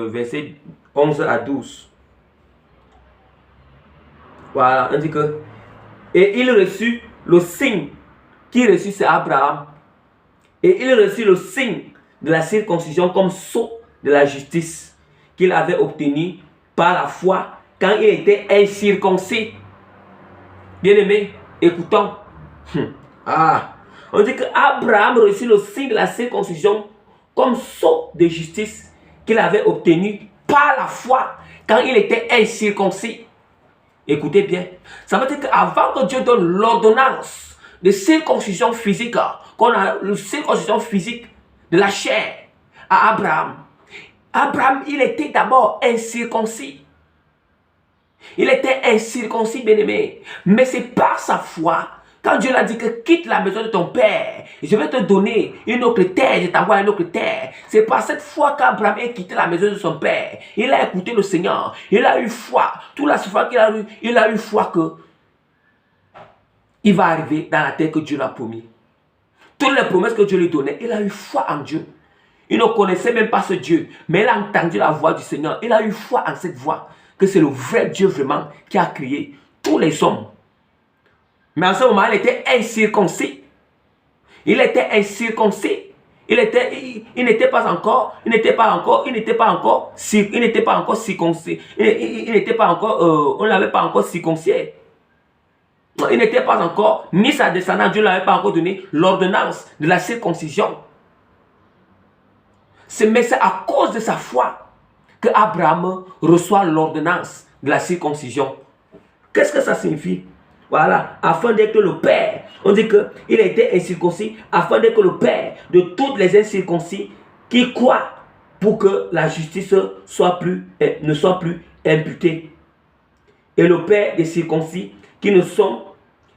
versets 11 à 12. Voilà, on dit que et il reçut le signe. Qui reçut, c'est Abraham. Et il reçut le signe de la circoncision comme sceau de la justice qu'il avait obtenu par la foi quand il était incirconcis. Bien-aimé, écoutons. On dit que Abraham reçut le signe de la circoncision comme sceau de justice qu'il avait obtenu par la foi quand il était incirconcis. Écoutez bien, ça veut dire qu'avant que Dieu donne l'ordonnance de circoncision physique, qu'on a la circoncision physique de la chair à Abraham, Abraham, il était d'abord incirconcis. Il était incirconcis, bien-aimé. Mais c'est par sa foi, quand Dieu l'a dit que quitte la maison de ton père, je vais te donner une autre terre, je t'envoie une autre terre. C'est par cette foi qu'Abraham a quitté la maison de son père. Il a écouté le Seigneur. Il a eu foi. Toute la foi qu'il a eu, il a eu foi que il va arriver dans la terre que Dieu l'a promis. Toutes les promesses que Dieu lui donnait, il a eu foi en Dieu. Il ne connaissait même pas ce Dieu, mais il a entendu la voix du Seigneur. Il a eu foi en cette voix, que c'est le vrai Dieu vraiment qui a créé tous les hommes. Mais en ce moment, il était incirconcis. Il était incirconcis. Il n'était pas encore circoncis. On ne l'avait pas encore circoncis. Il n'était pas encore, ni sa descendance, Dieu ne l'avait pas encore donné l'ordonnance de la circoncision. Mais c'est à cause de sa foi que Abraham reçoit l'ordonnance de la circoncision. Qu'est-ce que ça signifie? Voilà, afin d'être le père. On dit qu'il a été incirconcis afin d'être le père de toutes les incirconcis qui croient pour que la justice ne soit plus imputée. Et le père des circoncis qui ne sont,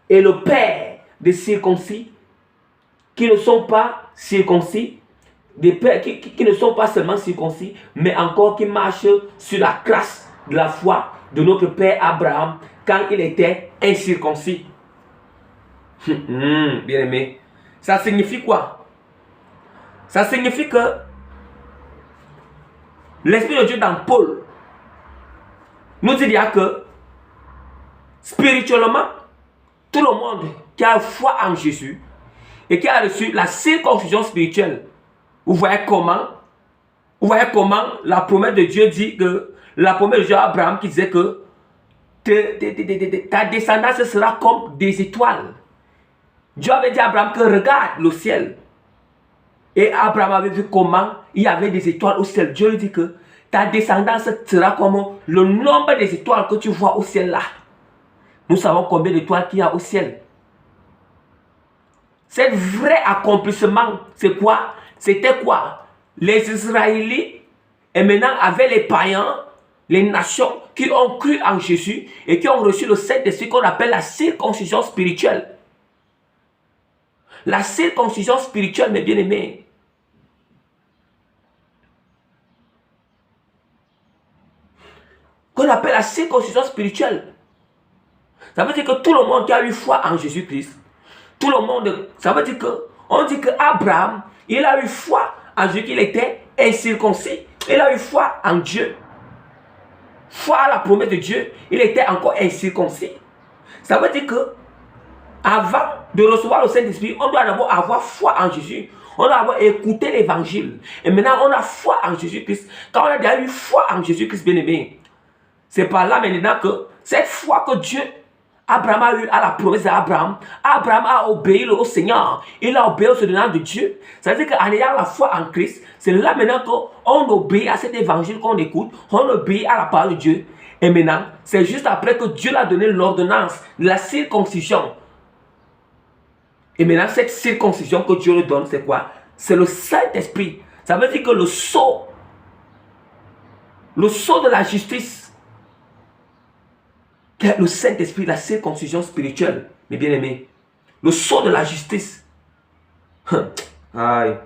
et le père des circoncis qui ne sont pas circoncis, des pères qui ne sont pas seulement circoncis, mais encore qui marchent sur la trace de la foi de notre père Abraham quand il était incirconcis. Bien aimé, ça signifie quoi? Ça signifie que l'Esprit de Dieu dans Paul nous dit que spirituellement, tout le monde qui a foi en Jésus, et qui a reçu la circoncision spirituelle. Vous voyez comment la promesse de Dieu dit que, la promesse de Dieu à Abraham qui disait que ta descendance sera comme des étoiles. Dieu avait dit à Abraham que regarde le ciel. Et Abraham avait vu comment il y avait des étoiles au ciel. Dieu lui dit que ta descendance sera comme le nombre des étoiles que tu vois au ciel là. Nous savons combien d'étoiles qu'il y a au ciel. C'est vrai accomplissement, c'est quoi? C'était quoi? Les Israélites, et maintenant avec les païens, les nations qui ont cru en Jésus et qui ont reçu le Saint-Esprit qu'on appelle la circoncision spirituelle. La circoncision spirituelle, mes bien-aimés. Qu'on appelle la circoncision spirituelle. Ça veut dire que tout le monde qui a eu foi en Jésus-Christ, tout le monde, ça veut dire que, on dit que Abraham, il a eu foi en Dieu qu'il était incirconcis. Il a eu foi en Dieu. Foi à la promesse de Dieu, il était encore incirconcis. Ça veut dire que, avant de recevoir le Saint-Esprit, on doit d'abord avoir foi en Jésus. On doit avoir écouté l'évangile. Et maintenant, on a foi en Jésus-Christ. Quand on a déjà eu foi en Jésus-Christ, bien-aimé, c'est par là maintenant que cette foi que Dieu, Abraham a eu à la promesse d'Abraham, Abraham a obéi au Seigneur. Il a obéi au Seigneur de Dieu. Ça veut dire qu'en ayant la foi en Christ, c'est là maintenant qu'on obéit à cet évangile qu'on écoute, on obéit à la parole de Dieu. Et maintenant, c'est juste après que Dieu l'a donné l'ordonnance de la circoncision. Et maintenant, cette circoncision que Dieu lui donne, c'est quoi? C'est le Saint-Esprit. Ça veut dire que le sceau de la justice, le Saint-Esprit, la circoncision spirituelle, mes bien-aimés. Le sceau de la justice. Aïe.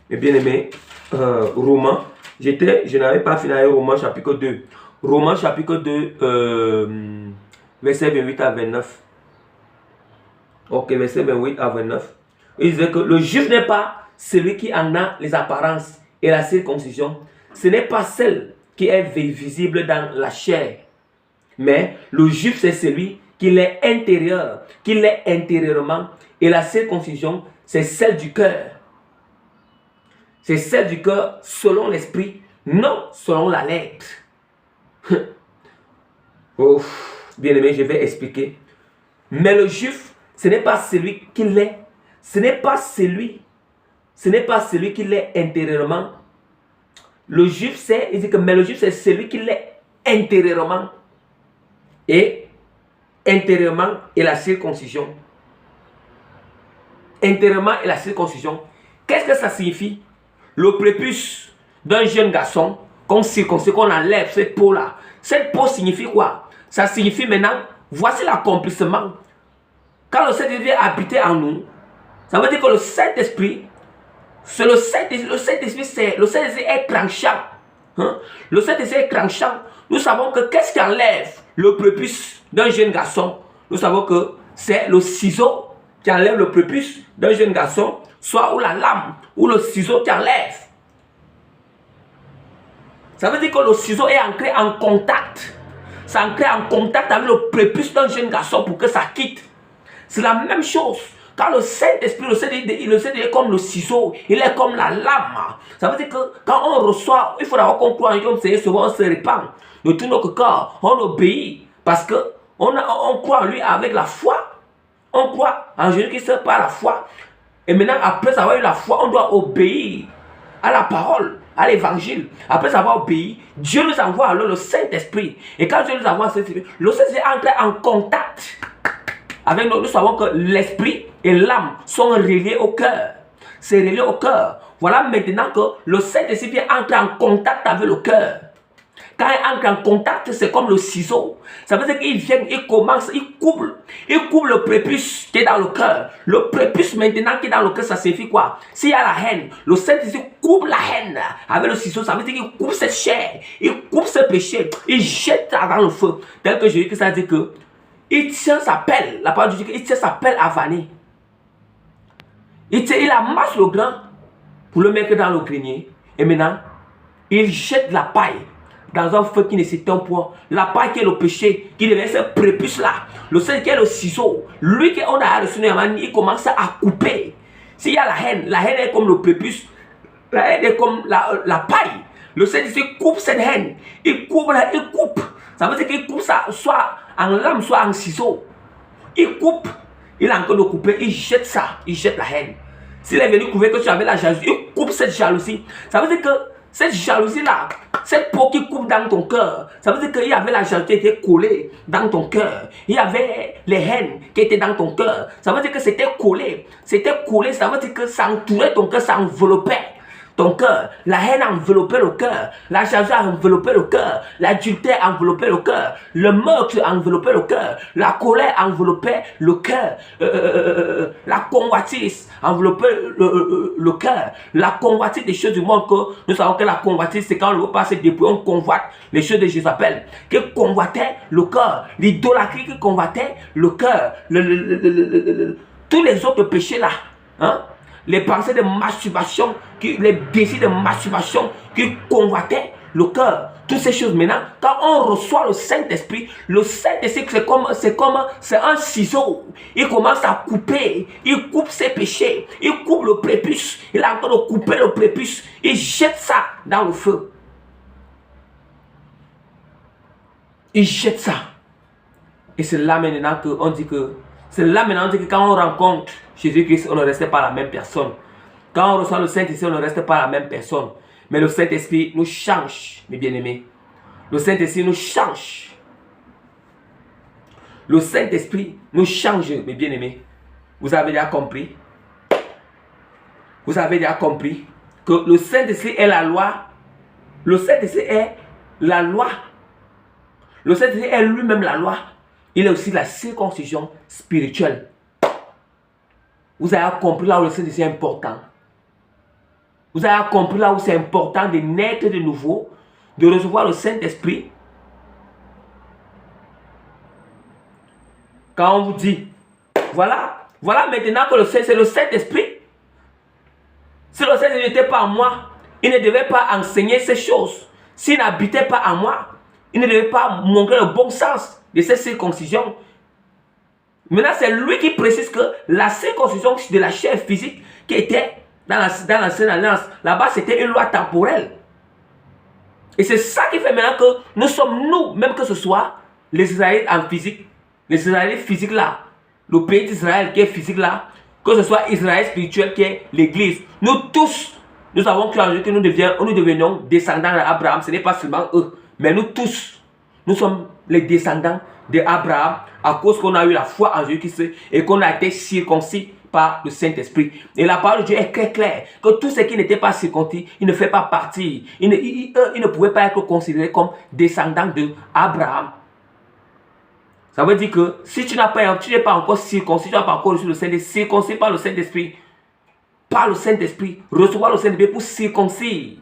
Mes bien-aimés, Romains, je n'avais pas fini avec Romains chapitre 2. Romains chapitre 2, verset 28 à 29. Ok, verset 28 à 29. Il disait que le juif n'est pas celui qui en a les apparences et la circoncision. Ce n'est pas celle qui est visible dans la chair. Mais le juif, c'est celui qui l'est intérieur, qui l'est intérieurement. Et la circoncision, c'est celle du cœur. C'est celle du cœur selon l'esprit, non selon la lettre. Oh, bien aimé, je vais expliquer. Mais le juif, ce n'est pas celui qui l'est. Ce n'est pas celui qui l'est intérieurement. Le juif, il dit que, mais le juif, c'est celui qui l'est intérieurement. Et intérieurement et la circoncision. Intérieurement et la circoncision. Qu'est-ce que ça signifie? Le prépuce d'un jeune garçon qu'on circoncis, qu'on enlève cette peau-là. Cette peau signifie quoi? Ça signifie maintenant, voici l'accomplissement. Quand le Saint-Esprit vient habiter en nous, ça veut dire que le Saint-Esprit, c'est le Saint-Esprit est tranchant. Hein? Le Saint-Esprit est tranchant. Nous savons que qu'est-ce qui enlève le prépuce d'un jeune garçon? Nous savons que c'est le ciseau qui enlève le prépuce d'un jeune garçon, soit ou la lame, ou le ciseau qui enlève. Ça veut dire que le ciseau est ancré en contact. C'est ancré en contact avec le prépuce d'un jeune garçon pour que ça quitte. C'est la même chose. Quand le Saint-Esprit, le Saint-Esprit est comme le ciseau, il est comme la lame. Ça veut dire que quand on reçoit, il faut d'abord qu'on croit en Dieu, c'est souvent on se répand de tout notre corps, on obéit parce que on croit en lui avec la foi. On croit en Jésus-Christ par la foi. Et maintenant, après avoir eu la foi, on doit obéir à la parole, à l'évangile. Après avoir obéi, Dieu nous envoie alors le Saint-Esprit. Et quand Dieu nous envoie le Saint-Esprit, le Saint-Esprit entre en contact avec nous. Nous savons que l'esprit et l'âme sont reliés au cœur. C'est relié au cœur. Voilà maintenant que le Saint-Esprit vient entrer en contact avec le cœur. Quand il entre en contact, c'est comme le ciseau. Ça veut dire qu'il vient, il commence, il coupe le prépuce qui est dans le cœur. Le prépuce maintenant qui est dans le cœur, ça signifie quoi? S'il y a la haine, le Saint-Esprit coupe la haine avec le ciseau. Ça veut dire qu'il coupe cette chair, il coupe ce péché, il jette dans le feu. Tel que Jésus-Christ a dit que il tient sa pelle, la parole de Dieu, il tient sa pelle à vanner. Il amasse le grain pour le mettre dans le grenier. Et maintenant, il jette la paille dans un feu qui ne s'éteint point. La paille qui est le péché, qui devait ce prépuce là. Le Seigneur qui est le ciseau. Lui qu'on a reçu, il commence à couper. S'il y a la haine est comme le prépuce, la haine est comme la paille. Le Saint-Esprit coupe cette haine. Il coupe, il coupe. Ça veut dire qu'il coupe ça, soit en lame, soit en ciseau. Il coupe. Il est en train de couper. Il jette ça. Il jette la haine. S'il est venu couper que tu avais la jalousie, il coupe cette jalousie. Ça veut dire que cette jalousie-là, cette peau qui coupe dans ton cœur, ça veut dire qu'il y avait la jalousie qui était collée dans ton cœur. Il y avait les haines qui étaient dans ton cœur. Ça veut dire que c'était collé. C'était collé, ça veut dire que ça entourait ton cœur, ça enveloppait ton cœur. La haine a enveloppé le cœur. La jalousie a enveloppé le cœur. L'adultère a enveloppé le cœur. Le meurtre a enveloppé le cœur. La colère a enveloppé le cœur. La convoitise a enveloppé le cœur. La convoitise des choses du monde, que nous savons que la convoitise, c'est quand on ne veut pas se dépouiller, on convoite les choses de Jézabel, qui convoitait le cœur. L'idolâtrie qui convoitait le cœur. Tous les autres péchés là, hein? Les pensées de masturbation, les désirs de masturbation qui convoitaient le cœur. Toutes ces choses maintenant, quand on reçoit le Saint-Esprit c'est un ciseau. Il commence à couper. Il coupe ses péchés. Il coupe le prépuce. Il est en train de couper le prépuce. Il jette ça dans le feu. Il jette ça. Et c'est là maintenant qu'on dit que quand on rencontre Jésus-Christ, on ne reste pas la même personne. Quand on reçoit le Saint-Esprit, on ne reste pas la même personne. Mais le Saint-Esprit nous change, mes bien-aimés. Le Saint-Esprit nous change. Le Saint-Esprit nous change, mes bien-aimés. Vous avez déjà compris? Vous avez déjà compris que le Saint-Esprit est la loi. Le Saint-Esprit est la loi. Le Saint-Esprit est lui-même la loi. Il est aussi la circoncision spirituelle. Vous avez compris là où le Saint-Esprit est important. Vous avez compris là où c'est important de naître de nouveau, de recevoir le Saint-Esprit. Quand on vous dit, voilà maintenant que c'est le Saint-Esprit. Si le Saint-Esprit n'était pas en moi, il ne devait pas enseigner ces choses. S'il n'habitait pas en moi, il ne devait pas montrer le bon sens de cette circoncision. Maintenant, c'est lui qui précise que la circoncision de la chair physique qui était dans l'ancienne alliance, là-bas, c'était une loi temporelle. Et c'est ça qui fait maintenant que nous sommes, nous, même que ce soit les Israélites en physique, les Israélites physiques là, le pays d'Israël qui est physique là, que ce soit Israël spirituel qui est l'église, nous tous, nous avons cru en Dieu que nous devenions descendants d'Abraham. Ce n'est pas seulement eux, mais nous tous, nous sommes les descendants d'Abraham à cause qu'on a eu la foi en Jésus-Christ et qu'on a été circoncis par le Saint-Esprit. Et la parole de Dieu est très claire que tous ceux qui n'étaient pas circoncis, ils ne font pas partie, ils ne pouvaient pas être considérés comme descendants d'Abraham. Ça veut dire que si tu n'es pas encore circoncis, tu n'as pas encore reçu le Saint-Esprit, circoncis par le Saint-Esprit, recevoir le Saint-Esprit pour circoncire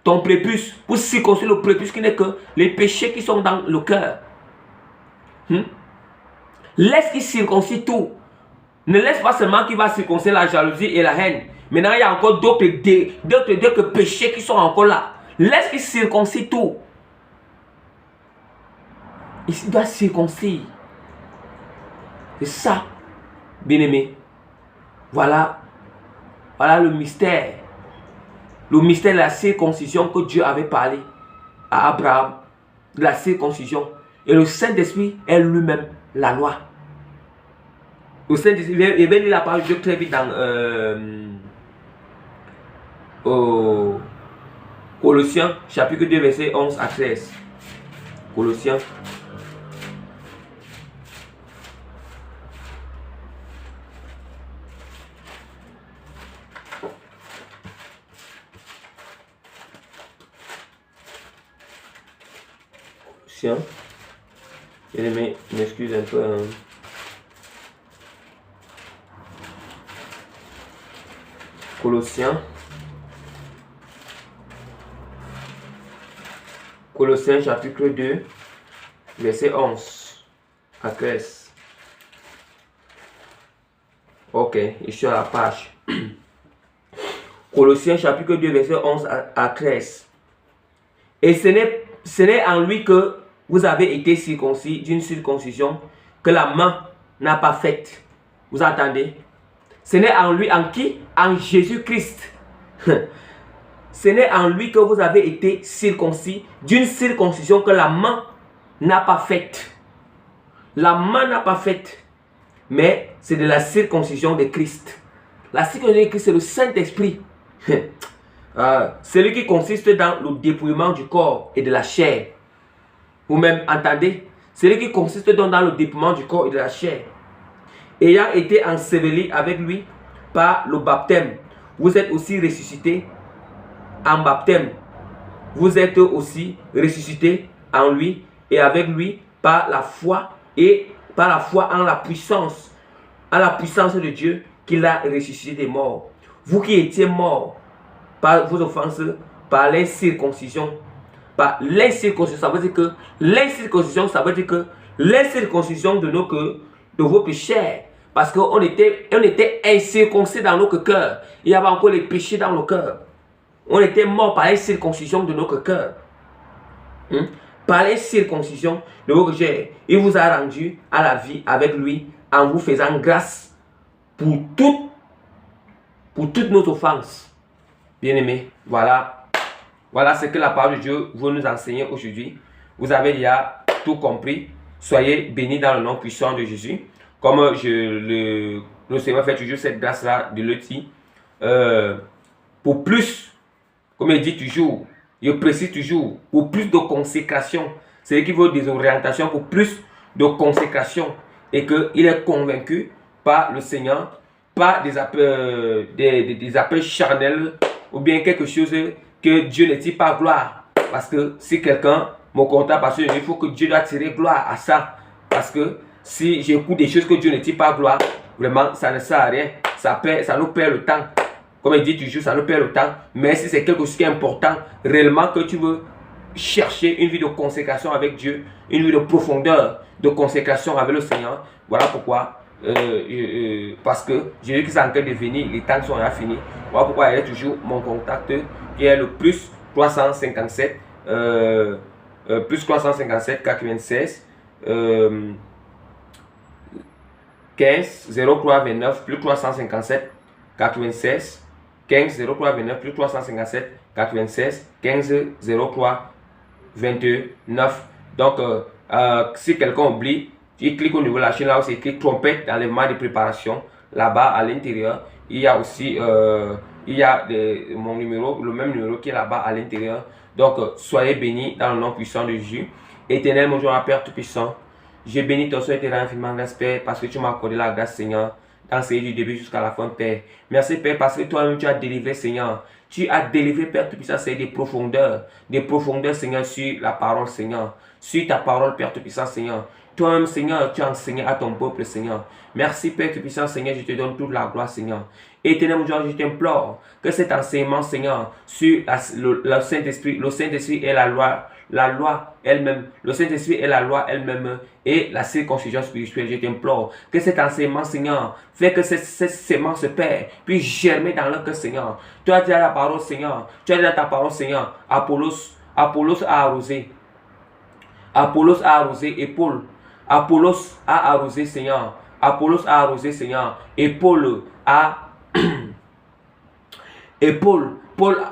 ton prépuce, pour circoncire le prépuce qui n'est que les péchés qui sont dans le cœur. Laisse qu'il circoncie tout. Ne laisse pas seulement qu'il va circoncire la jalousie et la haine. Maintenant, il y a encore d'autres péchés qui sont encore là. Laisse qu'il circoncie tout. Il doit circoncire. C'est ça, bien-aimé. Voilà le mystère. Le mystère de la circoncision que Dieu avait parlé à Abraham. De la circoncision. Et le Saint-Esprit est lui-même la loi. Le Saint-Esprit, il va lire la parole de Dieu très vite dans Colossiens, chapitre 2, verset 11 à 13. Colossiens. Bien-aimé, je m'excuse un peu. Colossiens chapitre 2, verset 11 à 13. Ok, je suis à la page. Colossiens chapitre 2, verset 11 à 13. Et ce n'est en lui que vous avez été circoncis d'une circoncision que la main n'a pas faite. Vous entendez? Ce n'est en lui, en qui? En Jésus-Christ. Ce n'est en lui que vous avez été circoncis, d'une circoncision que la main n'a pas faite. La main n'a pas faite, mais c'est de la circoncision de Christ. La circoncision de Christ, c'est le Saint-Esprit. Celui qui consiste dans le dépouillement du corps et de la chair. Vous-même entendez? Celui qui consiste donc dans le dépouillement du corps et de la chair. Ayant été enseveli avec lui par le baptême, vous êtes aussi ressuscité en baptême. Vous êtes aussi ressuscité en lui et avec lui par la foi et par la foi en la puissance de Dieu qui l'a ressuscité des morts. Vous qui étiez morts par vos offenses, par l'incirconcision. Par l'incirconcision, ça veut dire que l'incirconcision, ça veut dire que l'incirconcision de vos péchés. Parce qu'on était incirconcis dans notre cœur. Il y avait encore les péchés dans nos cœurs. On était morts par l'incirconcision de notre cœur. Par l'incirconcision de vos péchés. Il vous a rendu à la vie avec lui en vous faisant grâce pour toutes nos offenses. Bien-aimés, voilà ce que la parole de Dieu veut nous enseigner aujourd'hui. Vous avez déjà tout compris. Soyez bénis dans le nom puissant de Jésus. Comme le Seigneur fait toujours cette grâce-là de le dire. Pour plus, comme il dit toujours, je précise toujours, pour plus de consécration. C'est qui veut des orientations pour plus de consécration. Et qu'il est convaincu par le Seigneur, pas des appels charnels ou bien quelque chose que Dieu ne tire pas gloire. Parce que si quelqu'un me contacte, parce qu'il faut que Dieu doit tirer gloire à ça. Parce que si j'écoute des choses que Dieu ne tire pas gloire, vraiment ça ne sert à rien. Ça nous perd le temps. Comme il dit toujours, ça nous perd le temps. Mais si c'est quelque chose qui est important, réellement que tu veux chercher une vie de consécration avec Dieu, une vie de profondeur, de consécration avec le Seigneur, voilà pourquoi. Parce que j'ai vu que c'est en train de venir, les temps sont déjà finis. Voilà pourquoi il y a toujours mon contact qui est le plus 357 plus 357 96 15 03 29 plus 357 96 15 03 29 plus 357 96 15 03 29. Donc si quelqu'un oublie, il clique au niveau de la chaîne là où c'est écrit trompette dans les mains de préparation. Là-bas à l'intérieur, il y a aussi mon numéro, le même numéro qui est là-bas à l'intérieur. Donc soyez bénis dans le nom puissant de Jésus. Éternel, mon Dieu, mon Père Tout-Puissant, j'ai béni ton Seigneur et infiniment grâce, Père, parce que tu m'as accordé la grâce, Seigneur, d'enseigner du début jusqu'à la fin, Père. Merci, Père, parce que toi-même tu as délivré, Seigneur. Tu as délivré, Père Tout-Puissant, c'est des profondeurs, Seigneur, sur la parole, Seigneur, sur ta parole, Père Tout-Puissant, Seigneur. Toi-même, Seigneur, tu as enseigné à ton peuple, Seigneur. Merci, Père Tout-Puissant, Seigneur, je te donne toute la gloire, Seigneur. Éternel, mon Dieu, je t'implore que cet enseignement, Seigneur, sur le Saint-Esprit, est la loi elle-même, le Saint-Esprit est la loi elle-même et la circoncision spirituelle. Je t'implore que cet enseignement, Seigneur, fait que cette sémence, Père, puisse germer dans le cœur, Seigneur. Tu as dit à la parole, Seigneur, tu as dit à ta parole, Seigneur, Apollos a arrosé. Apollos a arrosé et Paul. Apollos a arrosé, Seigneur. Apollos a arrosé, Seigneur. Et Paul a...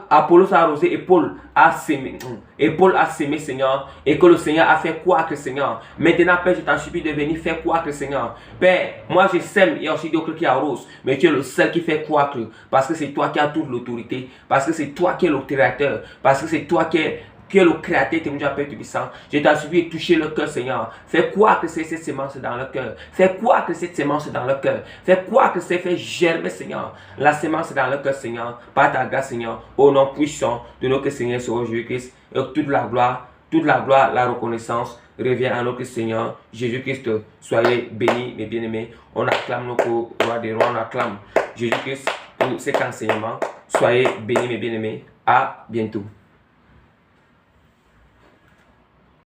Apollos a arrosé et Paul a sémé. Et Paul a sémé, Seigneur. Et que le Seigneur a fait quoi que, Seigneur. Maintenant, Père, je t'en supplie de venir faire quoi que, Seigneur. Père, moi je sème, il y a aussi d'autres qui arrosent. Mais tu es le seul qui fait quoi que. Parce que c'est toi qui as toute l'autorité. Parce que c'est toi qui es le créateur. Parce que c'est toi qui es le créateur, tu Père Tout-Puissant. Je t'en supplie de toucher le cœur, Seigneur. Fais quoi que c'est cette sémence dans le cœur. Fais quoi que cette sémence dans le cœur. Fais quoi que c'est fait germer, Seigneur. La sémence dans le cœur, Seigneur. Par ta grâce, Seigneur. Au nom puissant de notre Seigneur, Jésus-Christ. Et toute la gloire, la reconnaissance revient à notre Seigneur Jésus-Christ. Soyez bénis, mes bien-aimés. On acclame notre roi des rois. On acclame Jésus-Christ pour cet enseignement. Soyez bénis, mes bien-aimés. À bientôt.